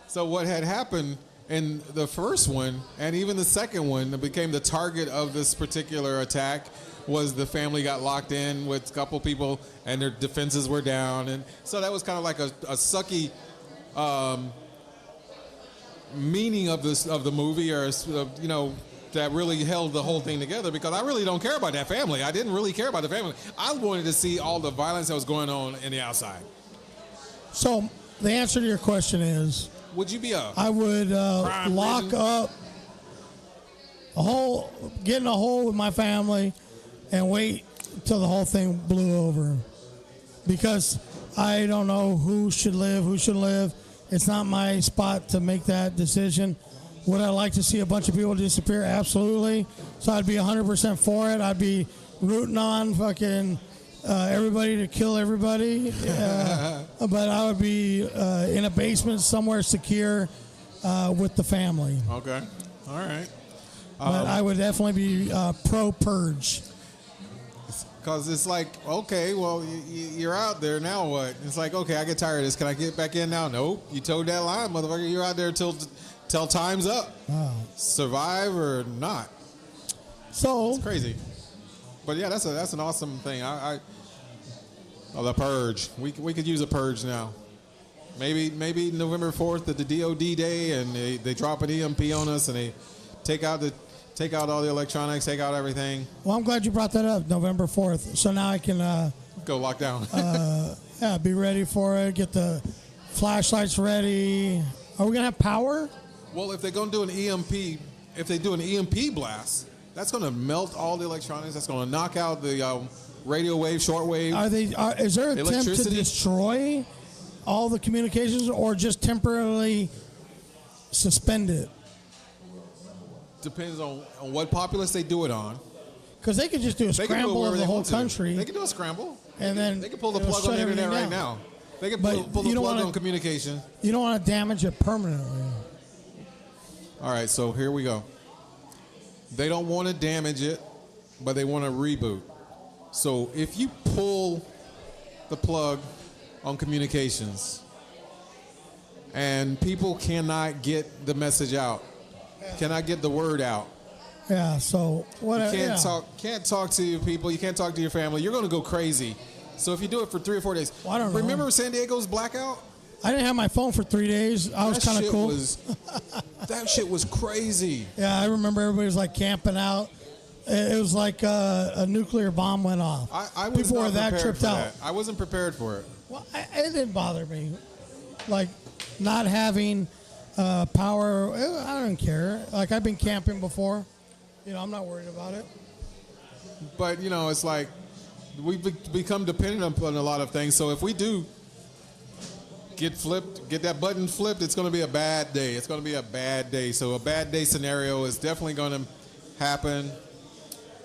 So what had happened in the first one and even the second one that became the target of this particular attack was the family got locked in with a couple people and their defenses were down, and so that was kind of like a sucky meaning of the movie, or that really held the whole thing together, because I really don't care about that family. I didn't really care about the family. I wanted to see all the violence that was going on in the outside.
So the answer to your question is,
Would you be
I would
Crime
lock
prison?
up get in a hole with my family and wait till the whole thing blew over, because I don't know who should live, who shouldn't live. It's not my spot to make that decision. Would I like to see a bunch of people disappear? Absolutely. So I'd be 100% for it. I'd be rooting on fucking everybody to kill everybody. But I would be in a basement somewhere secure with the family.
Okay. All right.
But I would definitely be pro-Purge.
Because it's like, okay, well, you're out there, now what? It's like, okay, I get tired of this. Can I get back in now? Nope. You towed that line, motherfucker. You're out there till time's up. Survive or not.
So
It's crazy. But yeah, that's an awesome thing. The Purge. We could use a Purge now. Maybe November 4th at the DOD day, and they drop an EMP on us, and they take out all the electronics, take out everything.
well, I'm glad you brought that up, November 4th. So now I can
Go lock down.
be ready for it, get the flashlights ready. Are we going to have power?
Well, if they're going to do an EMP, if they do an EMP blast, that's going to melt all the electronics. That's going to knock out the radio wave, shortwave.
Is there an attempt to
Electricity?
destroy all the communications, or just temporarily suspend it?
Depends on what populace they do it on.
Because they could just do a
They can do it
scramble
wherever
of the
they
whole
want to.
country.
They can do a scramble.
And then
they can pull the
it'll
plug on
shut
the internet
everything
right
down.
now. They can
But
pull the
you don't
plug
wanna-
on communication.
You don't want to damage it permanently.
All right, so here we go. They don't want to damage it, but they want to reboot. So if you pull the plug on communications and people cannot get the message out, cannot get the word out,
Yeah, so what?
you
yeah.
can't talk to your people, you can't talk to your family, you're going to go crazy. So if you do it for 3 or 4 days,
Well, I don't know.
remember San Diego's blackout?
I didn't have my phone for 3 days. I was
That
kind of
shit
cool.
that shit was crazy.
Yeah, I remember everybody was like camping out. It was like a nuclear bomb went off.
I was
People
not
were that
prepared
tripped
for
out.
that. I wasn't prepared for it.
Well, it didn't bother me. Like not having power, I don't care. Like I've been camping before. I'm not worried about it.
But, it's like we've become dependent upon a lot of things. So if we do get that button flipped, it's going to be a bad day. It's going to be a bad day. So a bad day scenario is definitely going to happen.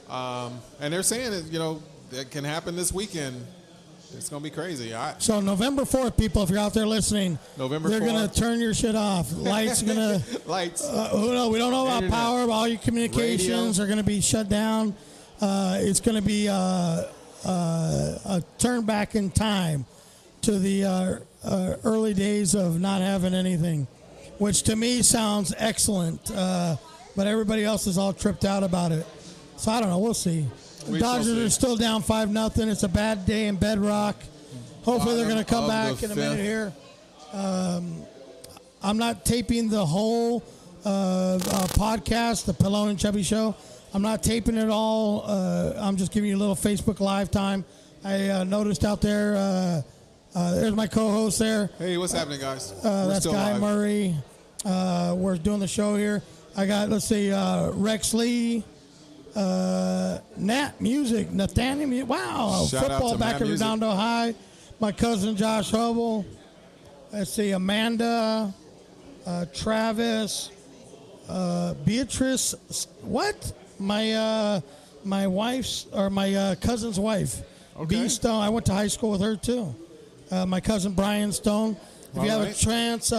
And they're saying that, that can happen this weekend. It's going to be crazy.
So November 4th, people, if you're out there listening,
November
they're
4th.
going to turn your shit off. Lights are going to...
Lights.
we don't know about
Internet.
power, but all your communications are going to be shut down. It's going to be a turn back in time to the early days of not having anything, which to me sounds excellent. But everybody else is all tripped out about it. So I don't know. We'll see.
We
Dodgers
shall see.
are still down 5-0. It's a bad day in Bedrock. Hopefully they're going to come
Bottom of
back
the
in a minute
fifth.
here. I'm not taping the whole podcast, the Pelon and Chubby Show. I'm not taping it all. I'm just giving you a little Facebook Live time. I noticed out there There's my co-host there.
Hey, what's happening, guys?
That's Guy Murray. We're doing the show here. I got, let's see, Rex Lee, Nat Music, Nathaniel. Wow,
Shout out
football
to
back
Matt
at
Music.
Redondo High. My cousin Josh Hubble. Let's see, Amanda, Travis, Beatrice. What? My wife's or my cousin's wife,
Okay.
B Stone. I went to high school with her too. My cousin Brian Stone. If you have a
Alright.
chance,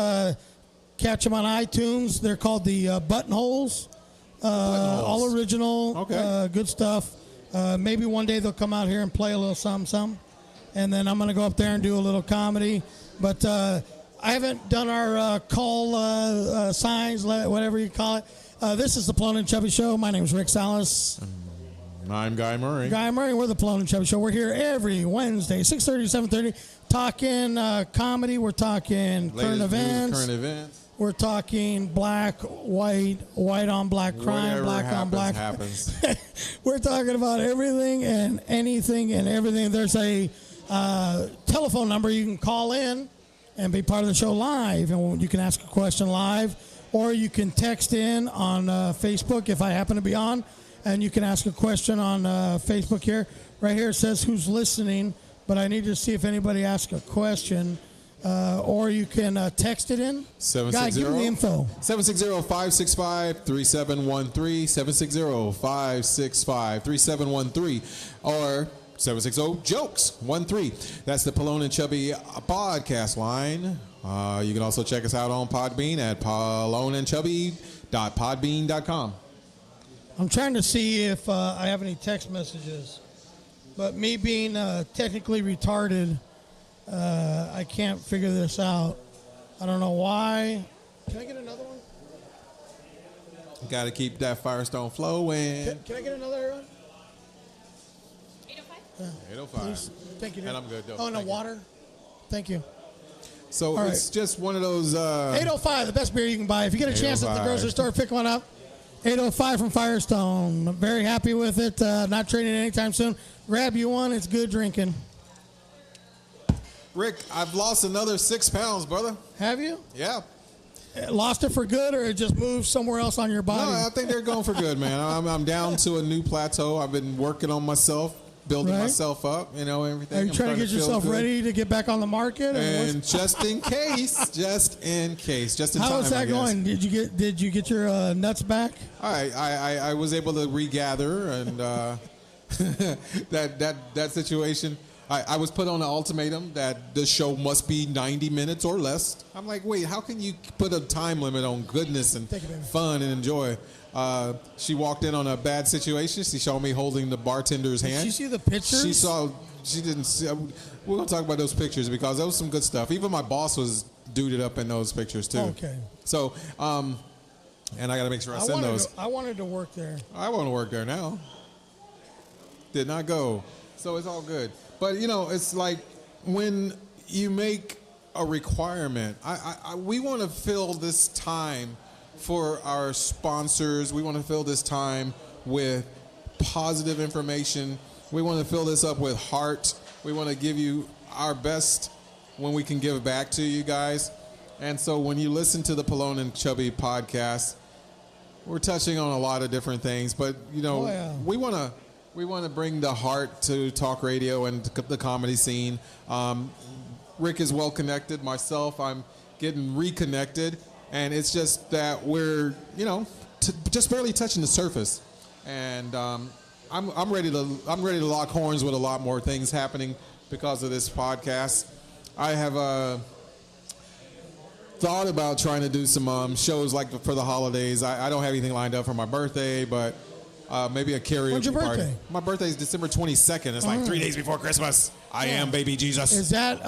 catch them on iTunes. They're called the Buttonholes. All original.
Okay.
Good stuff. Maybe one day they'll come out here and play a little something. And then I'm going to go up there and do a little comedy. But I haven't done our call signs, whatever you call it. This is the Pelon and Chubby Show. My name is Rick Salas.
I'm Guy Murray.
Guy Murray, we're the Pelon and Chubby Show. We're here every Wednesday, 6:30 to 7:30, talking comedy. We're talking current
Latest news,
events.
current events.
We're talking black, white on black crime,
Whatever
black on black.
happens.
We're talking about everything and anything and everything. There's a telephone number you can call in and be part of the show live, and you can ask a question live, or you can text in on Facebook if I happen to be on, and you can ask a question on Facebook here. Right here it says who's listening, but I need to see if anybody asks a question, or you can text it in. Guy, give me the info.
760-565-3713, 760-565-3713, or 760-JOKES13. That's the Pelon and Chubby podcast line. You can also check us out on Podbean at pelonandchubby.podbean.com.
I'm trying to see if I have any text messages, but me being technically retarded, I can't figure this out. I don't know why. Can I get another one?
Got to keep that Firestone flowing.
Can I get another one?
805?
805.
Please. Thank you. Dude.
And I'm good, though.
Oh, no,
Thank you.
water? Thank you.
So
All
it's just one of those.
805, the best beer you can buy. If you get a chance at the
805.
grocery store, pick one up. 805 from Firestone. I'm very happy with it. Not trading it anytime soon. Grab you one. It's good drinking.
Rick, I've lost another 6 pounds, brother.
Have you?
Yeah.
Lost it for good, or it just moved somewhere else on your
No,
body?
I think they're going for good, man. I'm down to a new plateau. I've been working on myself, building
Right.
myself up, everything.
Are you
I'm
trying to get
feel
yourself
good.
ready to get back on the market? Or
And
what's-
just in case, just in time.
how is that
I guess.
going? Did you get your nuts back?
I was able to regather, and that situation. I was put on an ultimatum that the show must be 90 minutes or less. I'm like, wait, how can you put a time limit on goodness and
Thank you, baby.
fun and enjoy? She walked in on a bad situation. She saw me holding the bartender's hand.
Did you see the pictures?
She didn't see. We're going to talk about those pictures because that was some good stuff. Even my boss was duded up in those pictures, too.
Okay.
So, and I got to make sure I send those.
I wanted to work there.
I want to work there now. Did not go. So it's all good. But, it's like when you make a requirement, we want to fill this time for our sponsors. We want to fill this time with positive information. We want to fill this up with heart. We want to give you our best when we can give back to you guys. And so when you listen to the Pelon and Chubby podcast, we're touching on a lot of different things, but
Oh, yeah.
we want to bring the heart to talk radio and the comedy scene. Rick is well connected. Myself, I'm getting reconnected, and it's just that we're just barely touching the surface. And I'm ready to lock horns with a lot more things happening because of this podcast. I have thought about trying to do some shows like for the holidays. I don't have anything lined up for my birthday, but maybe a karaoke
When's your
party.
birthday?
My birthday is December 22nd. It's like 3 days before Christmas. I am baby Jesus.
Is that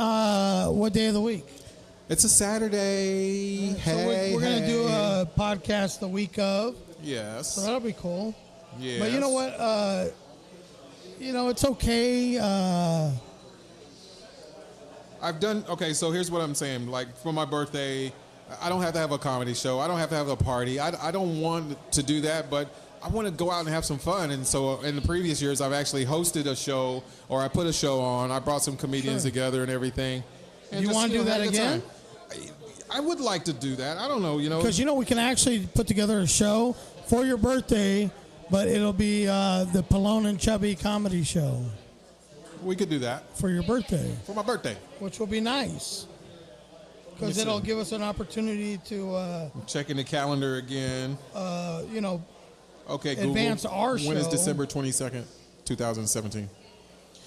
what day of the week?
It's a Saturday.
So
Hey,
we're going to do
hey.
a podcast the week of.
Yes.
So that'll be cool.
Yes.
But you know what? It's okay.
I've done, okay, so here's what I'm saying. Like, for my birthday, I don't have to have a comedy show. I don't have to have a party. I don't want to do that, but I want to go out and have some fun. And so in the previous years, I've actually hosted a show, or I put a show on. I brought some comedians together and everything. And
You
just,
want to do that
have a good
again?
time. I would like to do that. I don't know,
Because we can actually put together a show for your birthday, but it'll be the Pelon and Chubby comedy show
we could do that
for your birthday,
for my birthday.
which will be nice. Because it'll give us an opportunity to,
I'm checking the calendar again. Okay, Google.
Advance our
When is
show.
December 22nd, 2017?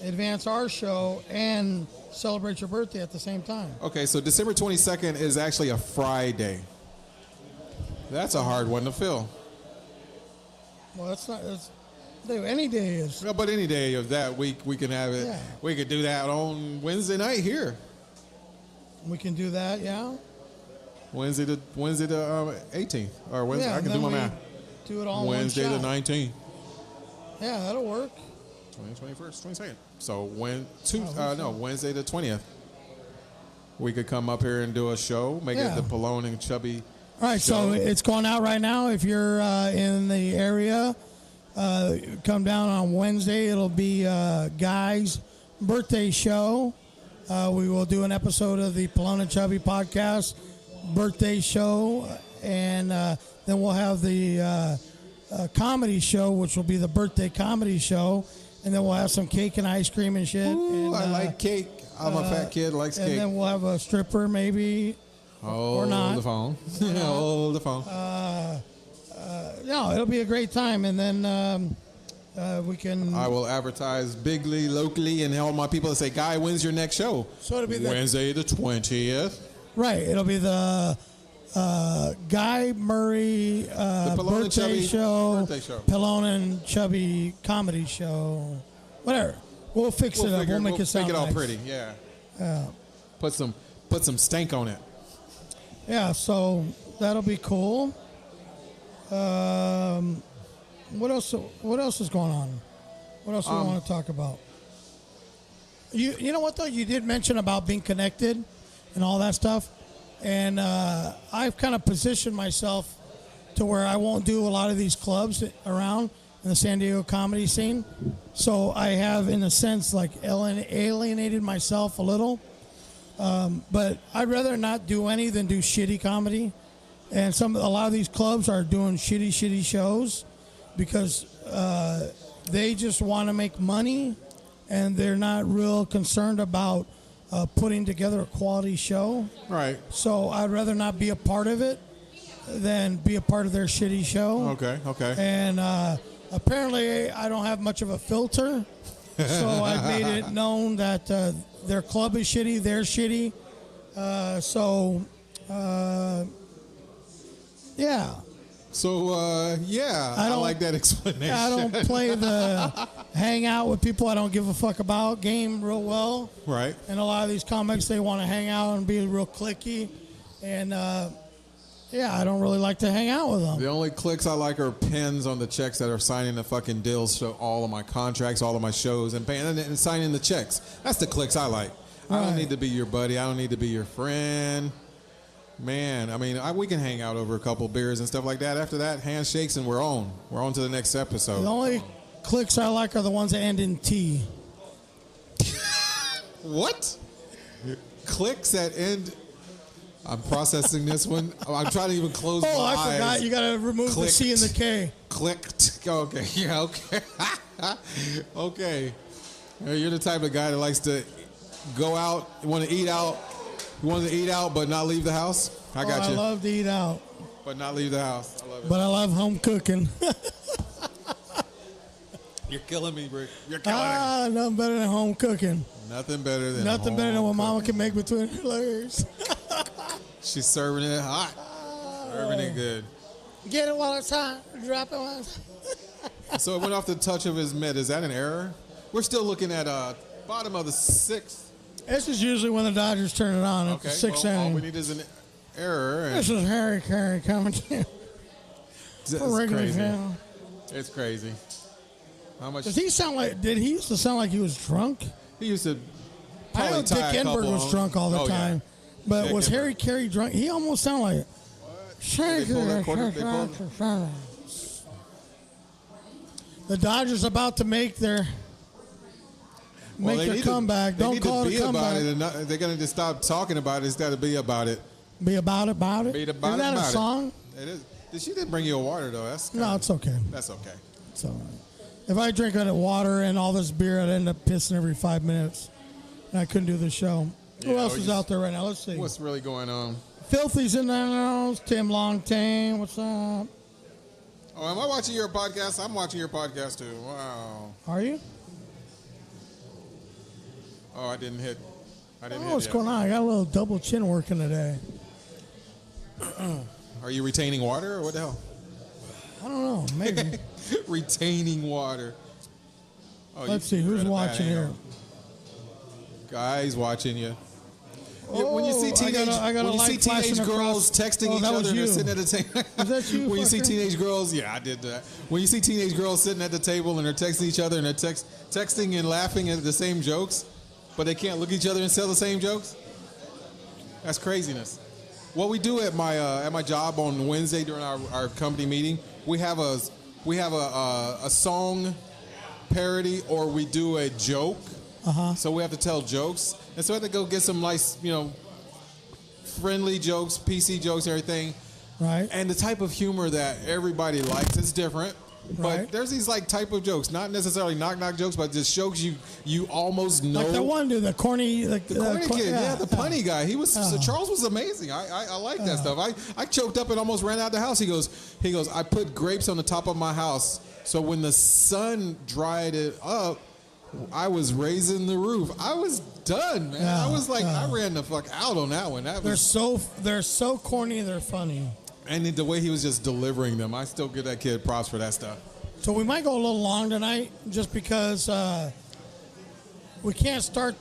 advance our show and celebrate your birthday at the same time.
Okay, so December 22nd is actually a Friday. That's a hard one to fill.
Well, any day is.
No, but any day of that week, we can have it.
Yeah.
We could do that on Wednesday night here.
We can do that, yeah.
Wednesday the 18th. Or Wednesday,
Yeah,
I
and
can do
then
my
we
math.
Do it all in
Wednesday
one
the
shot.
19th.
Yeah, that'll work.
21st, 22nd. So Wednesday the 20th. We could come up here and do a show, make it the Pelon and Chubby
All right,
show.
so it's going out right now. If you're in the area, come down on Wednesday. It'll be Guy's birthday show. We will do an episode of the Pelon and Chubby podcast birthday show, and then we'll have the comedy show, which will be the birthday comedy show, and then we'll have some cake and ice cream and shit.
Ooh,
and,
I like cake. I'm a fat kid, likes
and
cake.
then we'll have a stripper maybe.
Hold
not.
the phone. Hold the phone.
No, it'll be a great time, and then we can.
I will advertise bigly, locally, and all my people to say, Guy, when's your next show?
So it'll be
Wednesday the 20th.
Right, it'll be the Guy Murray
Pelon and Chubby birthday show.
Pelon and Chubby comedy show, whatever. We'll fix it up. We'll make it sound
all
nice.
pretty. Yeah. Put some stank on it.
Yeah, so that'll be cool. What else? What else is going on? What else do we want to talk about? You know what though? You did mention about being connected and all that stuff, and I've kind of positioned myself to where I won't do a lot of these clubs around in the San Diego comedy scene. So I have, in a sense, like alienated myself a little. But I'd rather not do any than do shitty comedy. And a lot of these clubs are doing shitty shows because they just want to make money, and they're not real concerned about putting together a quality show.
Right.
So I'd rather not be a part of it than be a part of their shitty show.
Okay.
And apparently I don't have much of a filter. So I've made it known that their club is shitty, they're shitty. Yeah.
So, I like that explanation.
I don't play the hang out with people I don't give a fuck about game real well.
Right.
And a lot of these comics, they want to hang out and be real cliquey. And, I don't really like to hang out with them.
The only clicks I like are pins on the checks that are signing the fucking deals to all of my contracts, all of my shows, and paying and signing the checks. That's the clicks I like. I don't need to be your buddy. I don't need to be your friend. Man, I mean, we can hang out over a couple beers and stuff like that. After that, handshakes and we're on. We're on to the next episode.
The only clicks I like are the ones that end in T.
What? Clicks that end... I'm processing this one. I'm trying to even close my eyes.
Oh, I forgot. You got to remove the C and the K.
Clicked. Okay. Yeah, okay. Okay. You're the type of guy that likes to go out, you want to eat out, but not leave the house? I got you.
I love to eat out.
But not leave the house. I love it.
But I love home cooking.
You're killing me, Rick. You're killing me.
Nothing better than home cooking.
Nothing better than
Nothing better than what Mama can make between her legs.
She's serving it hot. Serving it good.
Get it while it's hot. Drop it while it's hot.
So it went off the touch of his mitt. Is that an error? We're still looking at bottom of the sixth.
This is usually when the Dodgers turn it on. It's the sixth
all we
inning.
need is an error. And
This is Harry Carey coming to
it's
regular
crazy.
channel.
It's crazy. How much?
Does he sound like? Did he used to sound like he was drunk?
He used to.
I know
probably
Dick
tie a couple
Enberg was
on.
drunk all the
Oh, yeah.
time, but
Dick
was
Enberg.
Harry Carey drunk? He almost sounded like.
They pull that quarter- they pull
The Dodgers about to make their. Make
they
a
need
comeback.
They
Don't
need
call
to
it
be
a
about
comeback.
it. And they're going to just stop talking about it instead of be about it.
Be about it.
Be about
Isn't that
about
a song?
It is. She didn't bring you a water though.
No, it's okay.
That's okay.
It's all right. If I drink that water and all this beer, I'd end up pissing every 5 minutes. And I couldn't do the show. Who else is out there right now? Let's see.
What's really going on?
Filthy's in the house. Tim Longtain. What's up?
Oh, am I watching your podcast? I'm watching your podcast too. Wow.
Are you?
Oh, I didn't hit.
Oh, what's going on? I got a little double chin working today.
Are you retaining water or what the hell?
I don't know. Maybe.
Retaining water. Oh,
Let's see. Who's watching here?
Guys watching you. When you
Oh,
see teenage,
I got a
when you see
light flashing
teenage girls
across.
texting
Oh,
each
that
other
was
and they're
you.
sitting at the table.
Is that you,
When you see
fucker?
teenage girls, yeah, I did that. When you see teenage girls sitting at the table and they're texting each other and they're texting and laughing at the same jokes, but they can't look at each other and tell the same jokes. That's craziness. What we do at my job on Wednesday during our company meeting, we have a song parody or we do a joke. So we have to tell jokes, and so I have to go get some nice, friendly jokes, PC jokes, everything.
Right.
And the type of humor that everybody likes is different.
Right.
But there's these type of jokes, not necessarily knock jokes, but just jokes you almost know.
Like that one dude, the corny,
The corny kid, the punny guy. He was Charles was amazing. I like that stuff. I choked up and almost ran out the house. He goes. I put grapes on the top of my house, so when the sun dried it up, I was raising the roof. I was done, man. I was like, I ran the fuck out on that one.
They're so corny. They're funny.
And the way he was just delivering them, I still give that kid props for that stuff.
So we might go a little long tonight, just because we can't start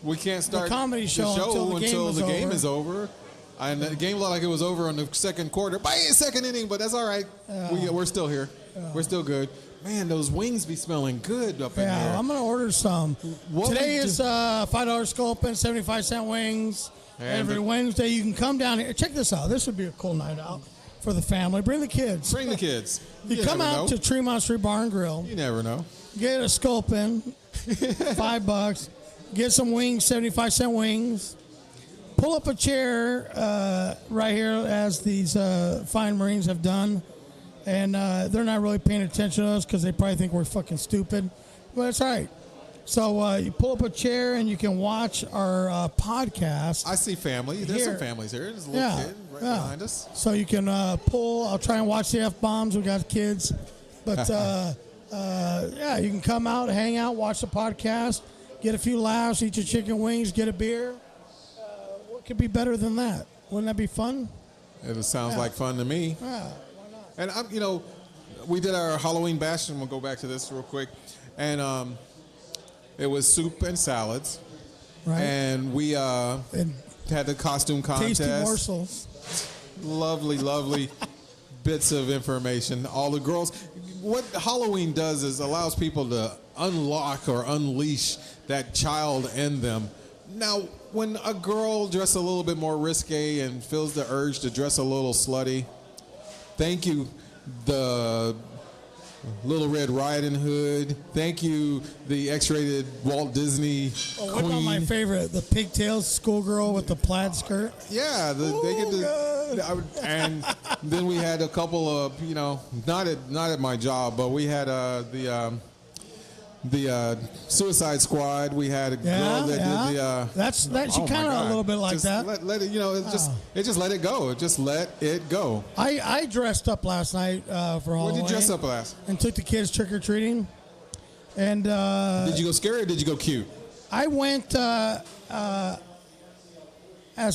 the comedy show until the game is over. And the game looked like it was over in the second quarter. By second inning, but that's all right. We're still here. We're still good. Man, those wings be smelling good up in here. Yeah, I'm going to order some. Today is $5 sculpin, 75-cent wings.
And
Every Wednesday, you can come down here. Check this out. This would be a cool night out for the family. Bring the kids.
Bring the kids.
You come out to Tremont Street Bar and Grill.
You never know.
Get a sculpin, $5. Get some wings, 75-cent wings. Pull up a chair right here, as these fine Marines have done. And they're not really paying attention to us because they probably think we're fucking stupid. But it's all right. So you pull up a chair and you can watch our podcast.
I see family. There's some families here. There's a little kid right behind us.
So you can pull. I'll try and watch the F-bombs. We got kids. But, yeah, you can come out, hang out, watch the podcast, get a few laughs, eat your chicken wings, get a beer. What could be better than that? Wouldn't that be fun?
It sounds like fun to me.
Yeah.
And we did our Halloween bash, and we'll go back to this real quick. And it was soup and salads.
Right.
And we had the costume contest.
Tasty morsels.
Lovely bits of information. All the girls. What Halloween does is allows people to unlock or unleash that child in them. Now, when a girl dresses a little bit more risque and feels the urge to dress a little slutty, thank you, the Little Red Riding Hood. Thank you, the X-rated Walt Disney
What
Queen.
about my favorite, the pigtails schoolgirl with the plaid skirt?
Yeah, they get the, and then we had a couple of, not at my job, but we had the Suicide Squad. We had a girl that did the.
She kind of a little bit like
just
that.
Let it, just let it go. Just let it go.
I dressed up last night for Halloween.
What did you dress up as?
And took the kids trick or treating. And
did you go scary or did you go cute?
I went as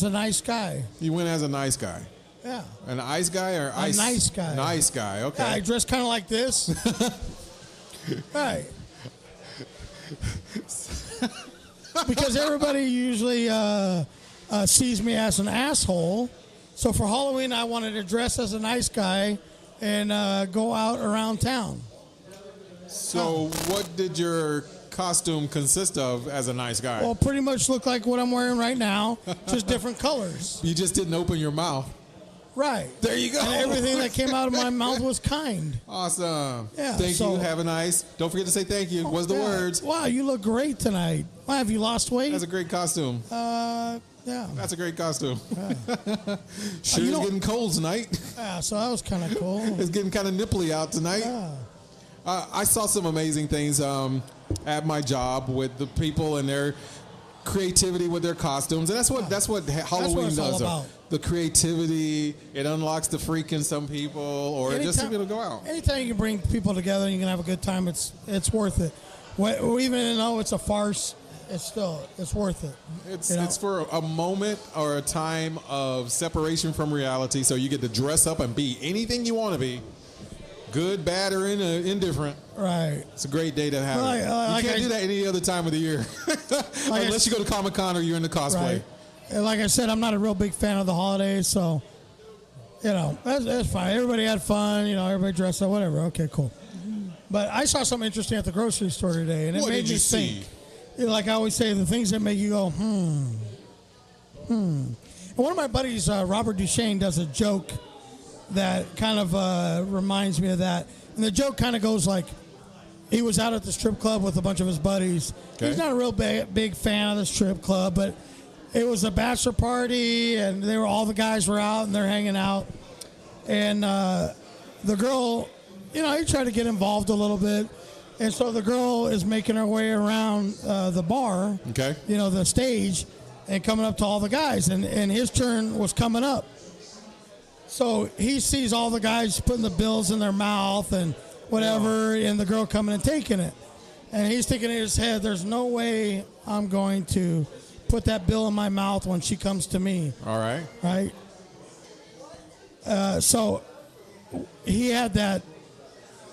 a nice guy.
You went as a nice guy.
Yeah.
An ice guy or ice?
A nice guy.
Nice guy. Okay.
Yeah, I dressed kind of like this. Right. Because everybody usually sees me as an asshole. So for Halloween, I wanted to dress as a nice guy and go out around town.
So what did your costume consist of as a nice guy?
Well, pretty much look like what I'm wearing right now, just different colors.
You just didn't open your mouth.
Right.
There you go.
And everything that came out of my mouth was kind.
Awesome.
Yeah,
Thank
so-
you. Have a nice. Don't forget to say thank you. What's the
Yeah.
words?
Wow, you look great tonight. Wow, have you lost weight?
That's a great costume.
Yeah.
That's a great costume. Sure,
You
it's
know-
getting cold tonight.
Yeah, so that was kind of cool.
It's getting kind of nipply out tonight.
Yeah.
I saw some amazing things at my job with the people and their creativity with their costumes, and that's what Halloween
it's all
does.
about.
The creativity, it unlocks the freak in some people, or just to be able to go out.
Anytime you can bring people together and you can have a good time, it's worth it. Even though it's a farce, it's worth it.
It's for a moment or a time of separation from reality, so you get to dress up and be anything you want to be. Good, bad, or indifferent.
Right.
It's a great day to have. You can't do that any other time of the year. Unless you go to Comic-Con or you're in the cosplay.
Right. And like I said, I'm not a real big fan of the holidays, so, that's fine. Everybody had fun, everybody dressed up, whatever. Okay, cool. But I saw something interesting at the grocery store today, and it
What
made
did you
me
see?
think. Like I always say, the things that make you go, And one of my buddies, Robert Duchesne, does a joke that kind of reminds me of that. And the joke kind of goes like, he was out at the strip club with a bunch of his buddies.
Okay.
He's not a real big fan of the strip club, but it was a bachelor party, and all the guys were out, and they're hanging out. And the girl, he tried to get involved a little bit. And so the girl is making her way around the bar,
Okay.
The stage, and coming up to all the guys. And his turn was coming up. So he sees all the guys putting the bills in their mouth and whatever, and the girl coming and taking it. And he's thinking in his head, there's no way I'm going to put that bill in my mouth when she comes to me.
All right.
Right? So he had that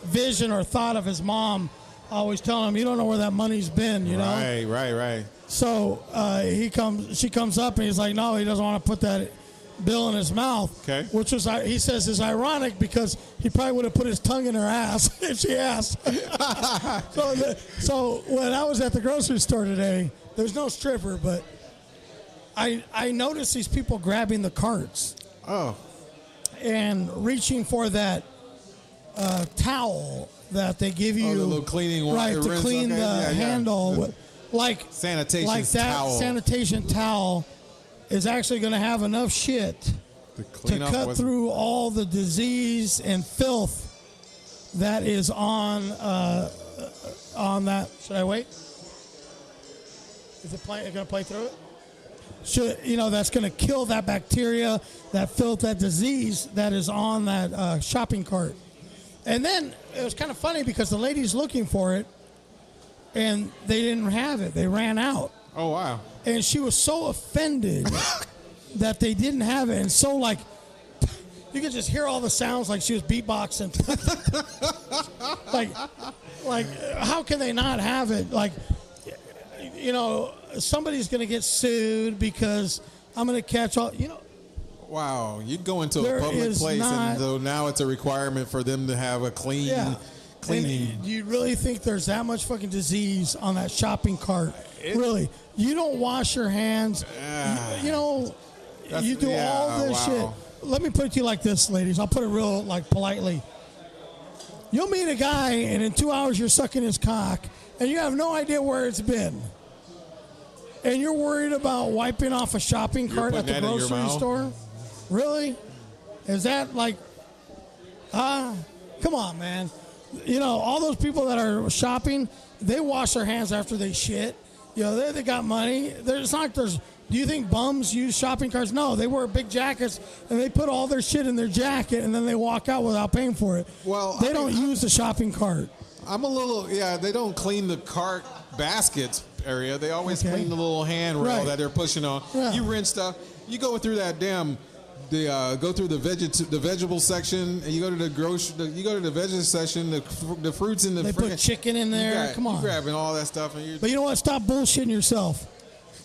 vision or thought of his mom always telling him, you don't know where that money's been, you know?
Right.
So she comes up and he's like, no, he doesn't want to put that bill in his mouth.
Okay.
Which was, he says, is ironic because he probably would have put his tongue in her ass if she asked. So when I was at the grocery store today, there's no stripper, but I noticed these people grabbing the carts.
Oh.
And reaching for that towel that they give you.
The little cleaning one.
Right, to
rinse,
clean
okay,
the handle. Like
sanitation
like that
towel.
sanitation towel is actually going to have enough shit
To clean
to
up
cut
what's-
through all the disease and filth that is on that. Should I wait? Is it going to play through it? That's going to kill that bacteria, that filth, that disease that is on that shopping cart. And then it was kind of funny because the lady's looking for it, and they didn't have it. They ran out.
Oh, wow.
And she was so offended that they didn't have it. And so, like, you could just hear all the sounds like she was beatboxing. like, how can they not have it? Like, somebody's going to get sued because I'm going to catch all,
Wow. You go into
There
a public
is
place,
not-
and so now it's a requirement for them to have a cleaning.
And do you really think there's that much fucking disease on that shopping cart? Really? You don't wash your hands. You do all this
wow.
shit. Let me put it to you like this, ladies. I'll put it real, politely. You'll meet a guy, and in 2 hours you're sucking his cock, and you have no idea where it's been. And you're worried about wiping off a shopping cart at
putting
the
that in your
grocery
mouth?
store? Really? Is that come on, man. All those people that are shopping, they wash their hands after they shit. They got money. It's not like do you think bums use shopping carts? No, they wear big jackets, and they put all their shit in their jacket, and then they walk out without paying for it.
Well,
they don't use the shopping cart.
I'm a little, they don't clean the cart baskets area. They always clean the little handrail that they're pushing on.
Yeah.
You rinse stuff. You go through that go through the vegetable section, and you go to the vegetable section, the fruits in the.
They put chicken in there. Come on,
you're grabbing all that stuff, and
But you know what? Stop bullshitting yourself.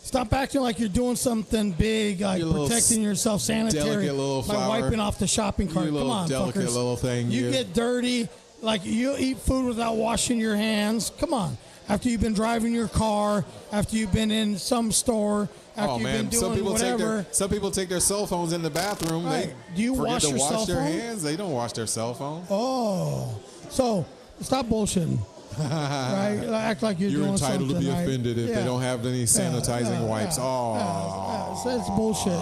Stop acting like you're doing something big, like protecting yourself, sanitary,
delicate little
by
flower.
wiping off the shopping cart.
You
Come
little
on,
delicate
fuckers.
little thing.
You get dirty. Like you eat food without washing your hands. Come on. After you've been driving your car, after you've been in some store, after you've been doing whatever.
Some people take their cell phones in the bathroom.
Right.
They
Do you
forget
wash
to
your
wash
cell
their
phone?
hands. They don't wash their cell phone.
Oh, so stop bullshitting. Right? Act like you're doing something.
You're entitled to be offended if they don't have any sanitizing wipes.
So it's bullshit,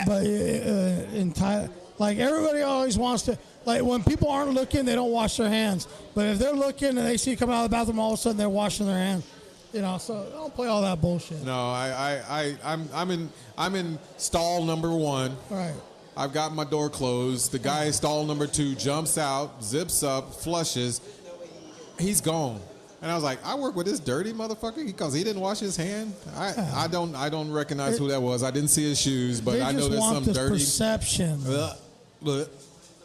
But like everybody always wants to. Like when people aren't looking, they don't wash their hands. But if they're looking and they see you come out of the bathroom, all of a sudden they're washing their hands. So don't play all that bullshit.
No, I'm in stall number 1.
Right.
I've got my door closed. The guy in stall number 2 jumps out, zips up, flushes. He's gone. And I was like, I work with this dirty motherfucker because he didn't wash his hand. I don't recognize who that was. I didn't see his shoes, but I know there's some
this
dirty
perception that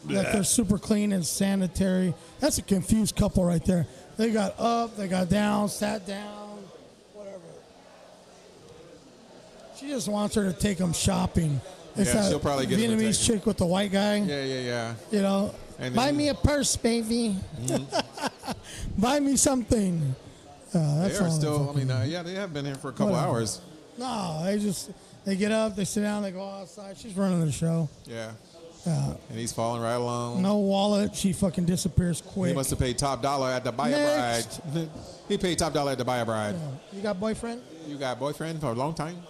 they're super clean and sanitary. That's a confused couple right there. They got up, they got down, sat down, whatever. She just wants her to take them shopping. It's that
she'll probably get
Vietnamese chick with the white guy.
Yeah.
Buy me a purse, baby. Buy me something. That's
they are
all
still. They have been here for a couple hours.
No, they get up, they sit down, they go outside. She's running the show.
Yeah. And he's falling right along.
No wallet. She fucking disappears quick.
He must have paid top dollar at the buy a bride. He paid top dollar at the buy a bride.
You got boyfriend?
You got boyfriend for a long time?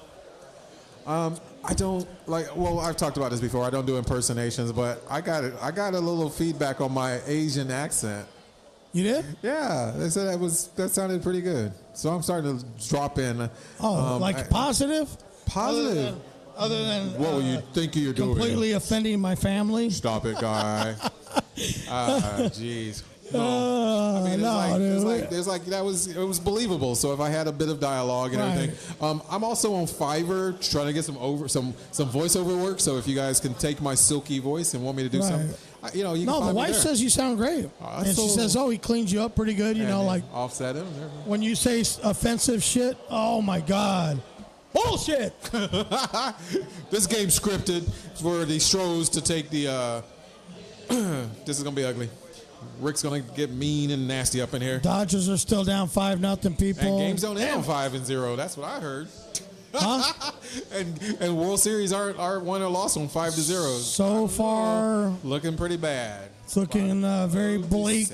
I don't I've talked about this before. I don't do impersonations, but I got a little feedback on my Asian accent.
You did?
Yeah, they said that sounded pretty good. So I'm starting to drop in.
Positive?
Positive.
Other than
what were you thinking you're doing?
Completely offending my family.
Stop it, guy. Jeez. No. It was believable. So if I had a bit of dialogue and everything, I'm also on Fiverr trying to get some voiceover work. So if you guys can take my silky voice and want me to do something, you can
No,
find
the
me
wife
there.
says you sound great, and she says, he cleans you up pretty good.
Offset him.
When you say offensive shit. Oh my God. Bullshit!
This game's scripted for the Stros to take the. This is gonna be ugly. Rick's gonna get mean and nasty up in here.
Dodgers are still down 5-0, people.
And games don't end 5-0. That's what I heard.
Huh?
and World Series aren't won or lost on 5-0.
So far,
looking pretty bad.
It's looking very bleak.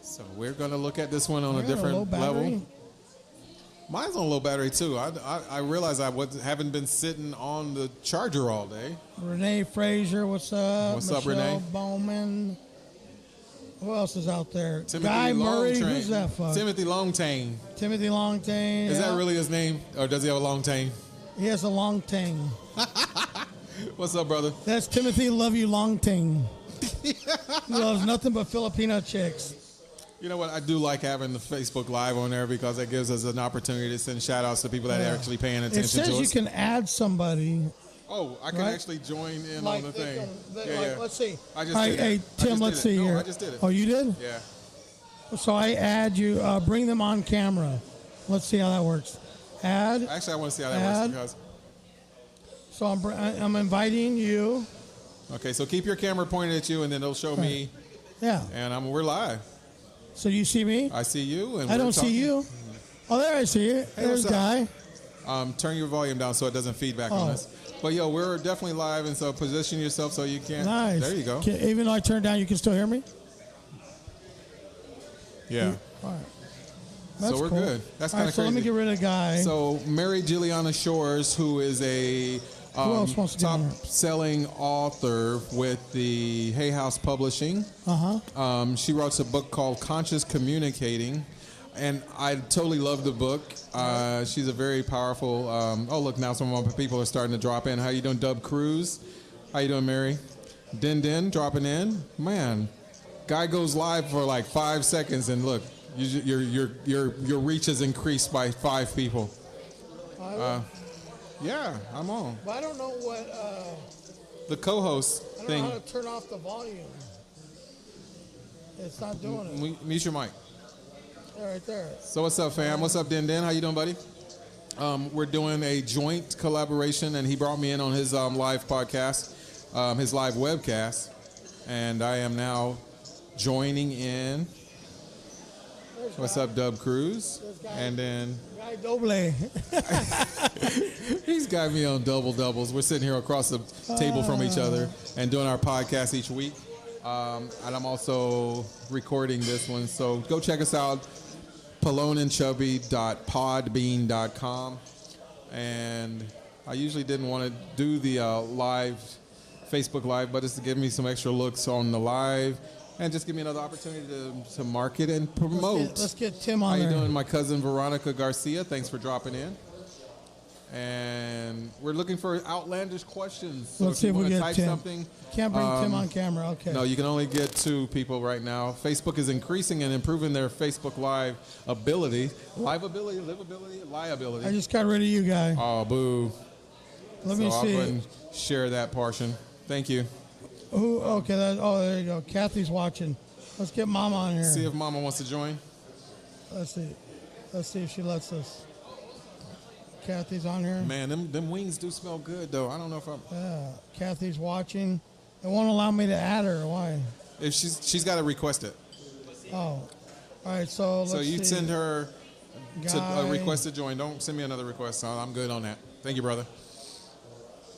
So we're gonna look at this one on a different level. Mine's on low battery too. I realize I haven't been sitting on the charger all day.
Renee Frazier, what's up?
What's
Michelle
up, Renee?
Bowman. Who else is out there?
Timothy
Guy Murray.
Longtrain.
Who's that fuck?
Timothy Longtrain.
Timothy Longtrain.
Is that really his name, or does he have a long tang?
He has a long tang.
What's up, brother?
That's Timothy Love You Long Tang. He loves nothing but Filipino chicks.
You know what? I do like having the Facebook Live on there because that gives us an opportunity to send shout outs to people that are actually paying attention to us.
It says you can add somebody.
Oh, I can actually join in on the thing.
Let's see.
I just did it.
Hey, Tim, let's see here.
I just did it.
Oh, you did?
Yeah.
So I add you, bring them on camera. Let's see how that works. Add.
Actually, I want to see how that works because.
So I'm inviting you.
Okay, so keep your camera pointed at you, and then it'll show me.
Yeah.
And we're live.
So you see me?
I see you. And
I don't see you. Oh, there I see you.
Hey,
there's Guy.
Turn your volume down so it doesn't feedback on us. But we're definitely live, and so position yourself so you can.
Nice.
There you go.
Even though I turn down, you can still hear me?
Yeah.
All right. That's
so we're
cool.
good. That's kind of crazy.
So let me get rid of Guy.
So Mary Juliana Shores, who is a top-selling author with the Hay House Publishing. She wrote a book called Conscious Communicating, and I totally love the book. She's a very powerful. Look, now some of my people are starting to drop in. How you doing, Dub Cruz? How you doing, Mary? Den dropping in. Man, Guy goes live for like 5 seconds, and look, your reach has increased by 5 people. Yeah, I'm on.
But I don't know what...
the co-host
I
thing.
don't know how to turn off the volume. It's not doing it.
Mute your mic.
Yeah, right there.
So what's up, fam? What's up, Den? How you doing, buddy? We're doing a joint collaboration, and he brought me in on his live podcast, his live webcast, and I am now joining in. What's up, Dub Cruz? And then...
Guy, Ay, doble.
He's got me on double doubles. We're sitting here across the table from each other and doing our podcast each week. And I'm also recording this one. So go check us out, pelonandchubby.podbean.com. And I usually didn't want to do the live, Facebook Live, but it's to give me some extra looks on the live and just give me another opportunity to market and promote.
Let's get Tim on there.
How you doing? My cousin Veronica Garcia. Thanks for dropping in. And we're looking for outlandish questions. So
Let's see if we get
type
Tim.
something.
Can't bring Tim on camera. Okay.
No, you can only get 2 people right now. Facebook is increasing and improving their Facebook Live ability. Live ability, livability, liability.
I just got rid of you, guy.
Oh, boo.
Let me
I'll
see.
go ahead and share that portion. Thank you.
Who? Okay. There you go. Kathy's watching. Let's get Mama on here.
See if Mama wants to join.
Let's see. Let's see if she lets us. Kathy's on here.
Man, them wings do smell good, though. I don't know if I'm...
Yeah. Kathy's watching. It won't allow me to add her. Why?
If she's got to request it.
Oh. All right. So let's
So you
see.
send her to
Guy.
a request to join. Don't send me another request. I'm good on that. Thank you, brother.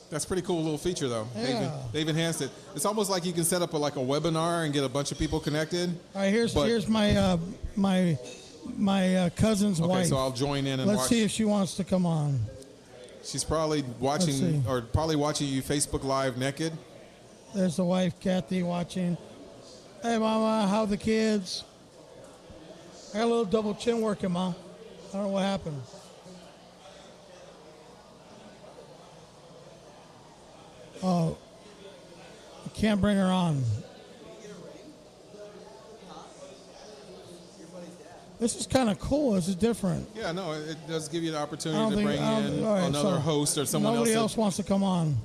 That's a pretty cool little feature, though.
Yeah.
They've enhanced it. It's almost like you can set up a webinar and get a bunch of people connected.
All right. Here's my cousin's
Okay,
wife.
so I'll join in and
Let's
watch.
see if she wants to come on.
She's probably
Let's
watching
see.
or probably watching you Facebook Live naked.
There's the wife, Kathy, watching. Hey, Mama, how the kids? I got a little double chin working, Mom. I don't know what happened. Oh, I can't bring her on. This is kind of cool. This is different.
Yeah, no, it does give you the
I
opportunity
don't
to
think
bring in
all right,
another
so
host or someone
nobody
else.
else wants to come on.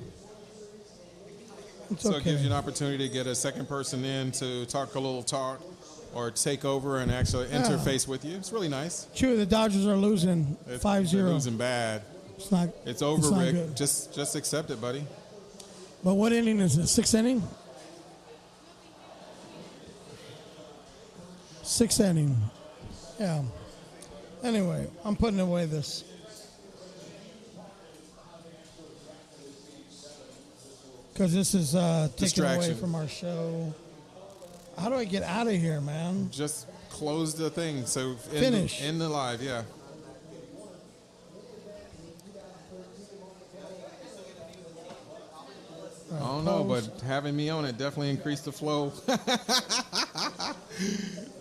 It's
So
okay.
it gives you an opportunity to get a second person in to talk a little talk or take over and actually interface with you. It's really nice.
Chewy, the Dodgers are losing
They're
5-0.
losing bad.
It's not.
It's over,
not
Rick.
good.
Just accept it, buddy.
But what inning is it? 6th inning? 6th inning. Yeah. Anyway, I'm putting away this. Because this is taken away
Distraction.
from our show. How do I get out of here, man?
Just close the thing. So
Finish.
in the live, yeah. I don't know, but having me on it definitely increased the flow.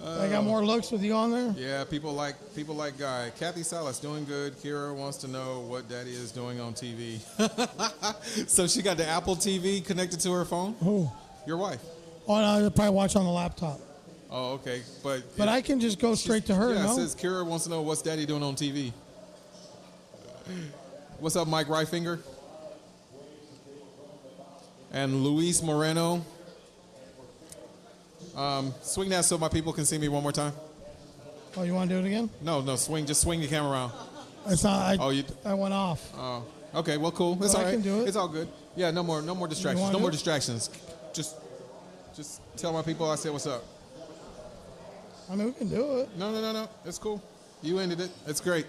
I got more looks with you on there?
Yeah, people like Guy. Kathy Salas doing good. Kira wants to know what Daddy is doing on TV. So she got the Apple TV connected to her phone.
Who?
Your wife.
Oh, no, I'll probably watch on the laptop.
Oh, okay, but
I can just go straight to her,
Yeah,
no?
it says Kira wants to know what's Daddy doing on TV. What's up, Mike Ryfinger? And Luis Moreno. Swing that so my people can see me one more time.
Oh, you want to do it again?
No, swing. Just swing the camera around.
It's not.
Oh,
I went off.
Oh, okay. Well, cool. It's
Well,
all
I
right.
can do it.
It's all good. Yeah, no more distractions.
wanna
No
do
more
it?
distractions. Just tell my people I said what's up.
I mean, we can do it.
No. It's cool. You ended it. It's great.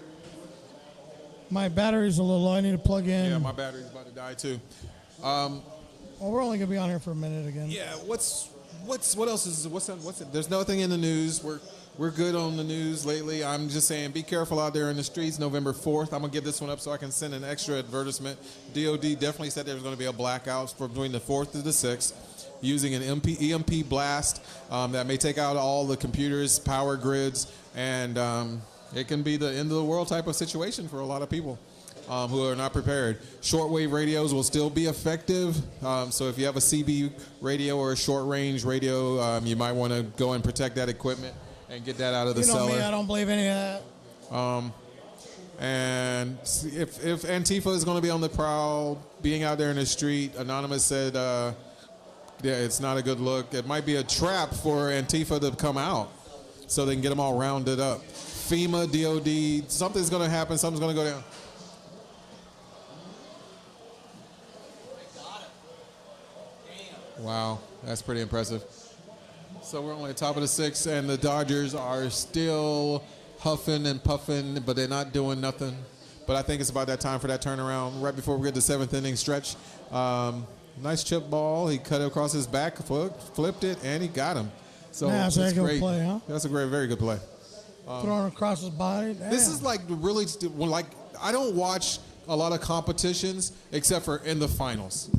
My battery's a little low. I need to plug in.
Yeah, my battery's about to die too.
Well, we're only gonna be on here for a minute again.
Yeah. What else is what's it? There's nothing in the news. We're good on the news lately. I'm just saying, be careful out there in the streets. November 4th. I'm gonna give this one up so I can send an extra advertisement. DOD definitely said there was going to be a blackout from between the 4th to the 6th, using an EMP blast that may take out all the computers, power grids, and it can be the end of the world type of situation for a lot of people who are not prepared. Shortwave radios will still be effective. So if you have a CB radio or a short-range radio, you might want to go and protect that equipment and get that out of the
You know
cellar.
me, I don't believe any of that.
And if Antifa is going to be on the prowl, being out there in the street, Anonymous said, yeah, it's not a good look. It might be a trap for Antifa to come out so they can get them all rounded up. FEMA, DOD, something's going to happen. Something's going to go down. Wow, that's pretty impressive. So we're only at the top of the 6th, and the Dodgers are still huffing and puffing, but they're not doing nothing. But I think it's about that time for that turnaround. Right before we get to the 7th inning stretch, nice chip ball. He cut it across his back, flipped it, and he got him. So
yeah, that's a good
great
play, huh?
That's a very good play.
Throwing across his body. Damn.
This is like really like I don't watch a lot of competitions except for in the finals.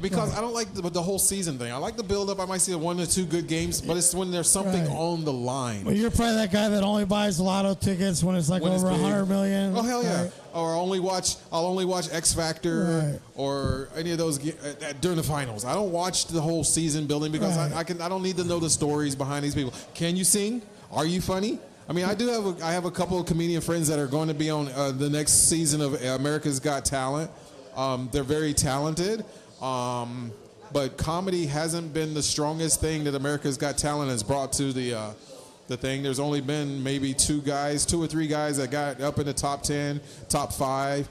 Because I don't like the whole season thing. I like the build-up. I might see 1 or 2 good games, but it's when there's something on the line.
Well, you're probably that guy that only buys lotto tickets when it's like over 100 million.
Oh hell yeah!
Right.
Or I'll only watch X Factor or any of those during the finals. I don't watch the whole season building because I don't need to know the stories behind these people. Can you sing? Are you funny? I mean, I have a couple of comedian friends that are going to be on the next season of America's Got Talent. They're very talented. But comedy hasn't been the strongest thing that America's Got Talent has brought to the thing. There's only been maybe 2 or 3 guys that got up in the top 10, top 5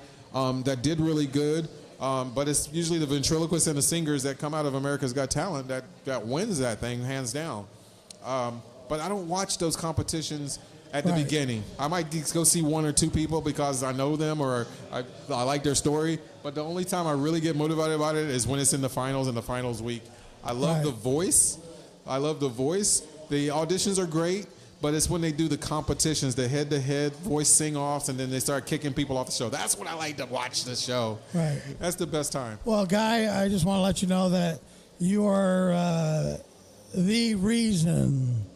that did really good. But it's usually the ventriloquists and the singers that come out of America's Got Talent that wins that thing, hands down. But I don't watch those competitions at the beginning. I might go see 1 or 2 people because I know them or I like their story. But the only time I really get motivated about it is when it's in the finals and the finals week. I love the voice. The auditions are great, but it's when they do the competitions, the head-to-head voice sing-offs, and then they start kicking people off the show. That's when I like to watch the show.
Right.
That's the best time.
Well, Guy, I just want to let you know that you are the reason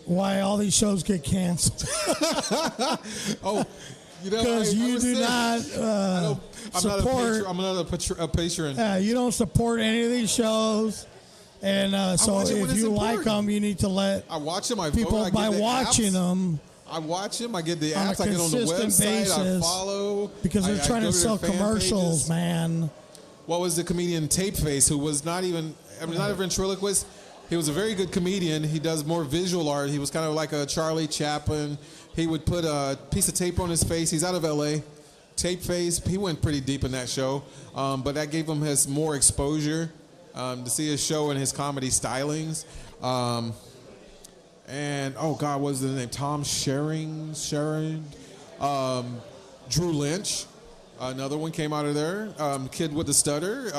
why all these shows get canceled. Because you do not support.
I'm not a patron.
You don't support any of these shows, and so if you like them, you need to let.
I watch them. I
people
vote,
by watching them.
I watch them. I get the
on
apps.
a
I get on the
consistent
website.
basis
I follow
because they're trying to sell commercials,
pages.
Man.
What was the comedian Tapeface, who was not even? I mean, not a ventriloquist. He was a very good comedian. He does more visual art. He was kind of like a Charlie Chaplin. He would put a piece of tape on his face. He's out of L.A. Tapeface. He went pretty deep in that show, but that gave him his more exposure to see his show and his comedy stylings. And oh God, what was the name? Tom Sharon, Drew Lynch. Another one came out of there. Kid with the stutter,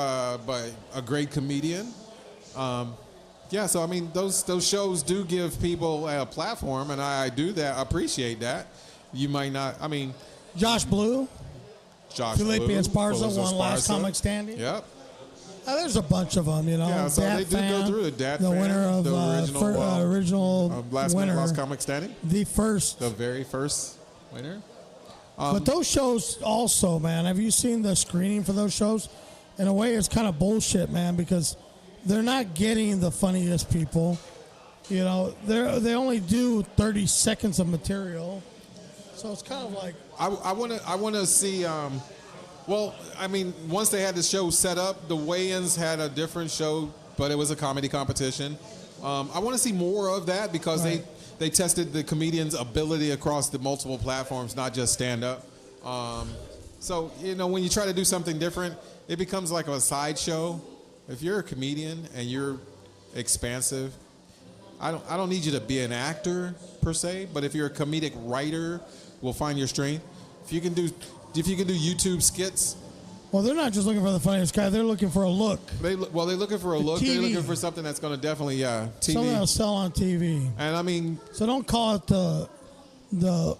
but a great comedian. Yeah, so I mean, those shows do give people a platform, and I do that. I appreciate that. You might not. I mean,
Josh Blue, Felipe
Blue,
Esparza
Felipe
won Last
Esparza.
Comic Standing.
Yep.
There's a bunch of them, you know.
Yeah, so
Dat
they do
Fan,
go through it. Dat
the
Fan,
winner of
the
original winner,
Last Comic Standing.
the very
first winner.
But those shows also, man. Have you seen the screening for those shows? In a way, it's kind of bullshit, man, because they're not getting the funniest people. You know, they only do 30 seconds of material, so it's kind of like
I want to see. Well, I mean, once they had the show set up, the weigh-ins had a different show, but it was a comedy competition. I want to see more of that because they tested the comedian's ability across the multiple platforms, not just stand-up. So, you know, when you try to do something different, it becomes like a sideshow. If you're a comedian and you're expansive, I don't need you to be an actor per se, but if you're a comedic writer, we'll find your strength. If you can do YouTube skits.
Well, they're not just looking for the funniest guy; they're looking for a look.
They're looking for a look.
TV.
They're looking for something that's going to definitely, TV.
Something that'll sell on TV.
And I mean,
so don't call it the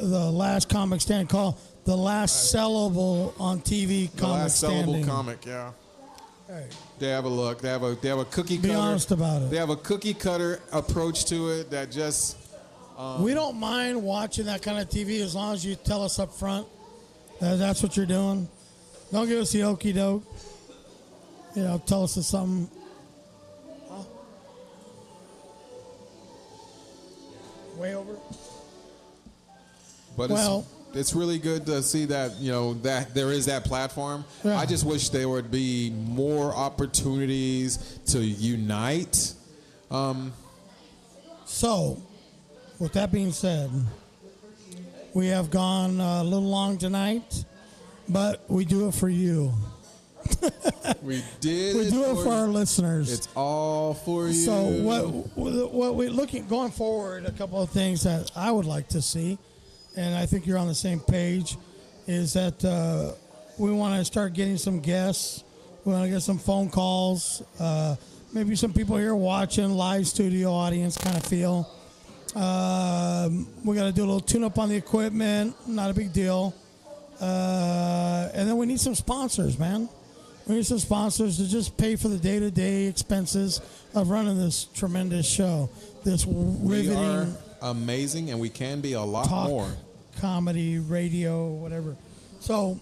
last comic stand. Call the last sellable on TV comic
last
standing.
sellable comic, yeah.
Hey.
They have a look. They have a cookie cutter.
Be honest about it.
They have a cookie cutter approach to it that just.
We don't mind watching that kind of TV as long as you tell us up front that that's what you're doing. Don't give us the okey doke. You know, tell us it's something. Huh? Way over.
But it's really good to see that, you know, that there is that platform.
Yeah.
I just wish there would be more opportunities to unite.
So, with that being said, we have gone a little long tonight, but we do it for you.
We did.
We
it
do it
for
for
you.
our listeners.
It's all for you.
So what we looking going forward, a couple of things that I would like to see, and I think you're on the same page, is that we want to start getting some guests. We want to get some phone calls. Maybe some people here watching, live studio audience kind of feel. We got to do a little tune-up on the equipment. Not a big deal. And then we need some sponsors, man. We need some sponsors to just pay for the day-to-day expenses of running this tremendous show. This
we are
riveting
amazing, and we can be a lot
talk,
more.
comedy, radio, whatever. So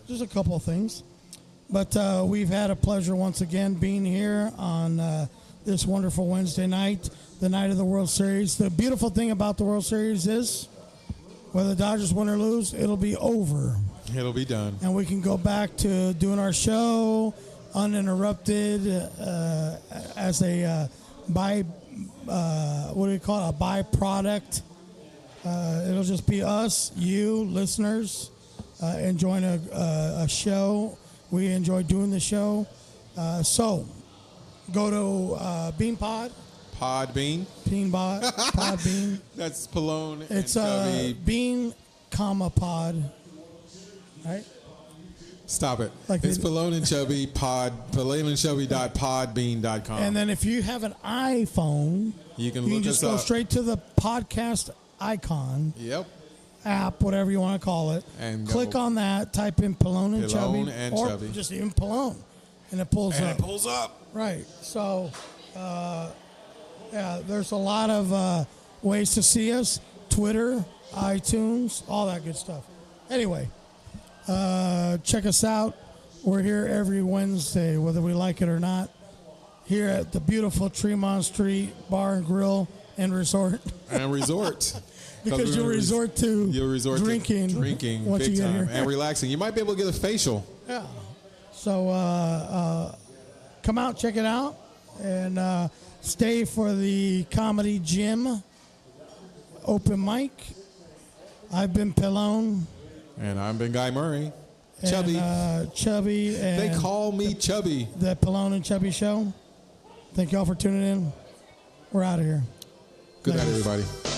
just a couple of things. But we've had a pleasure once again being here on this wonderful Wednesday night, the night of the World Series. The beautiful thing about the World Series is whether the Dodgers win or lose, it'll be over.
It'll be done.
And we can go back to doing our show uninterrupted as a what do we call it? A byproduct. It'll just be us, you, listeners, enjoying a show. We enjoy doing the show. So go to BeanPod.
Podbean.
Podbean.
That's Pelon and
It's
Chubby.
Bean, Pod. Right?
Stop it.
Like
It's
they-
Pelon and Chubby. Pelonandchubby.podbean.com.
And then if you have an iPhone,
you can look
just
us
go
up.
straight to the podcast icon.
Yep.
App, whatever you want to call it,
And
click
go-
on that, type in Pelon and Chubby,
Pelon and
or
Chubby.
just even Pelon, and it pulls
And
up.
it pulls up.
Right. So, yeah, there's a lot of ways to see us: Twitter, iTunes, all that good stuff. Anyway, check us out. We're here every Wednesday, whether we like it or not. Here at the beautiful Tremont Street Bar and Grill and Resort.
And resort.
Because you'll resort to drinking once
big
you get
time,
here.
and relaxing. You might be able to get a facial.
Yeah. So come out, check it out, and stay for the Comedy Gym open mic. I've been Pelon.
And I've been Guy Murray.
And,
Chubby.
Chubby. And
They call me Chubby.
the Pelon and Chubby Show. Thank y'all for tuning in. We're out of here.
Good night,
Later.
everybody.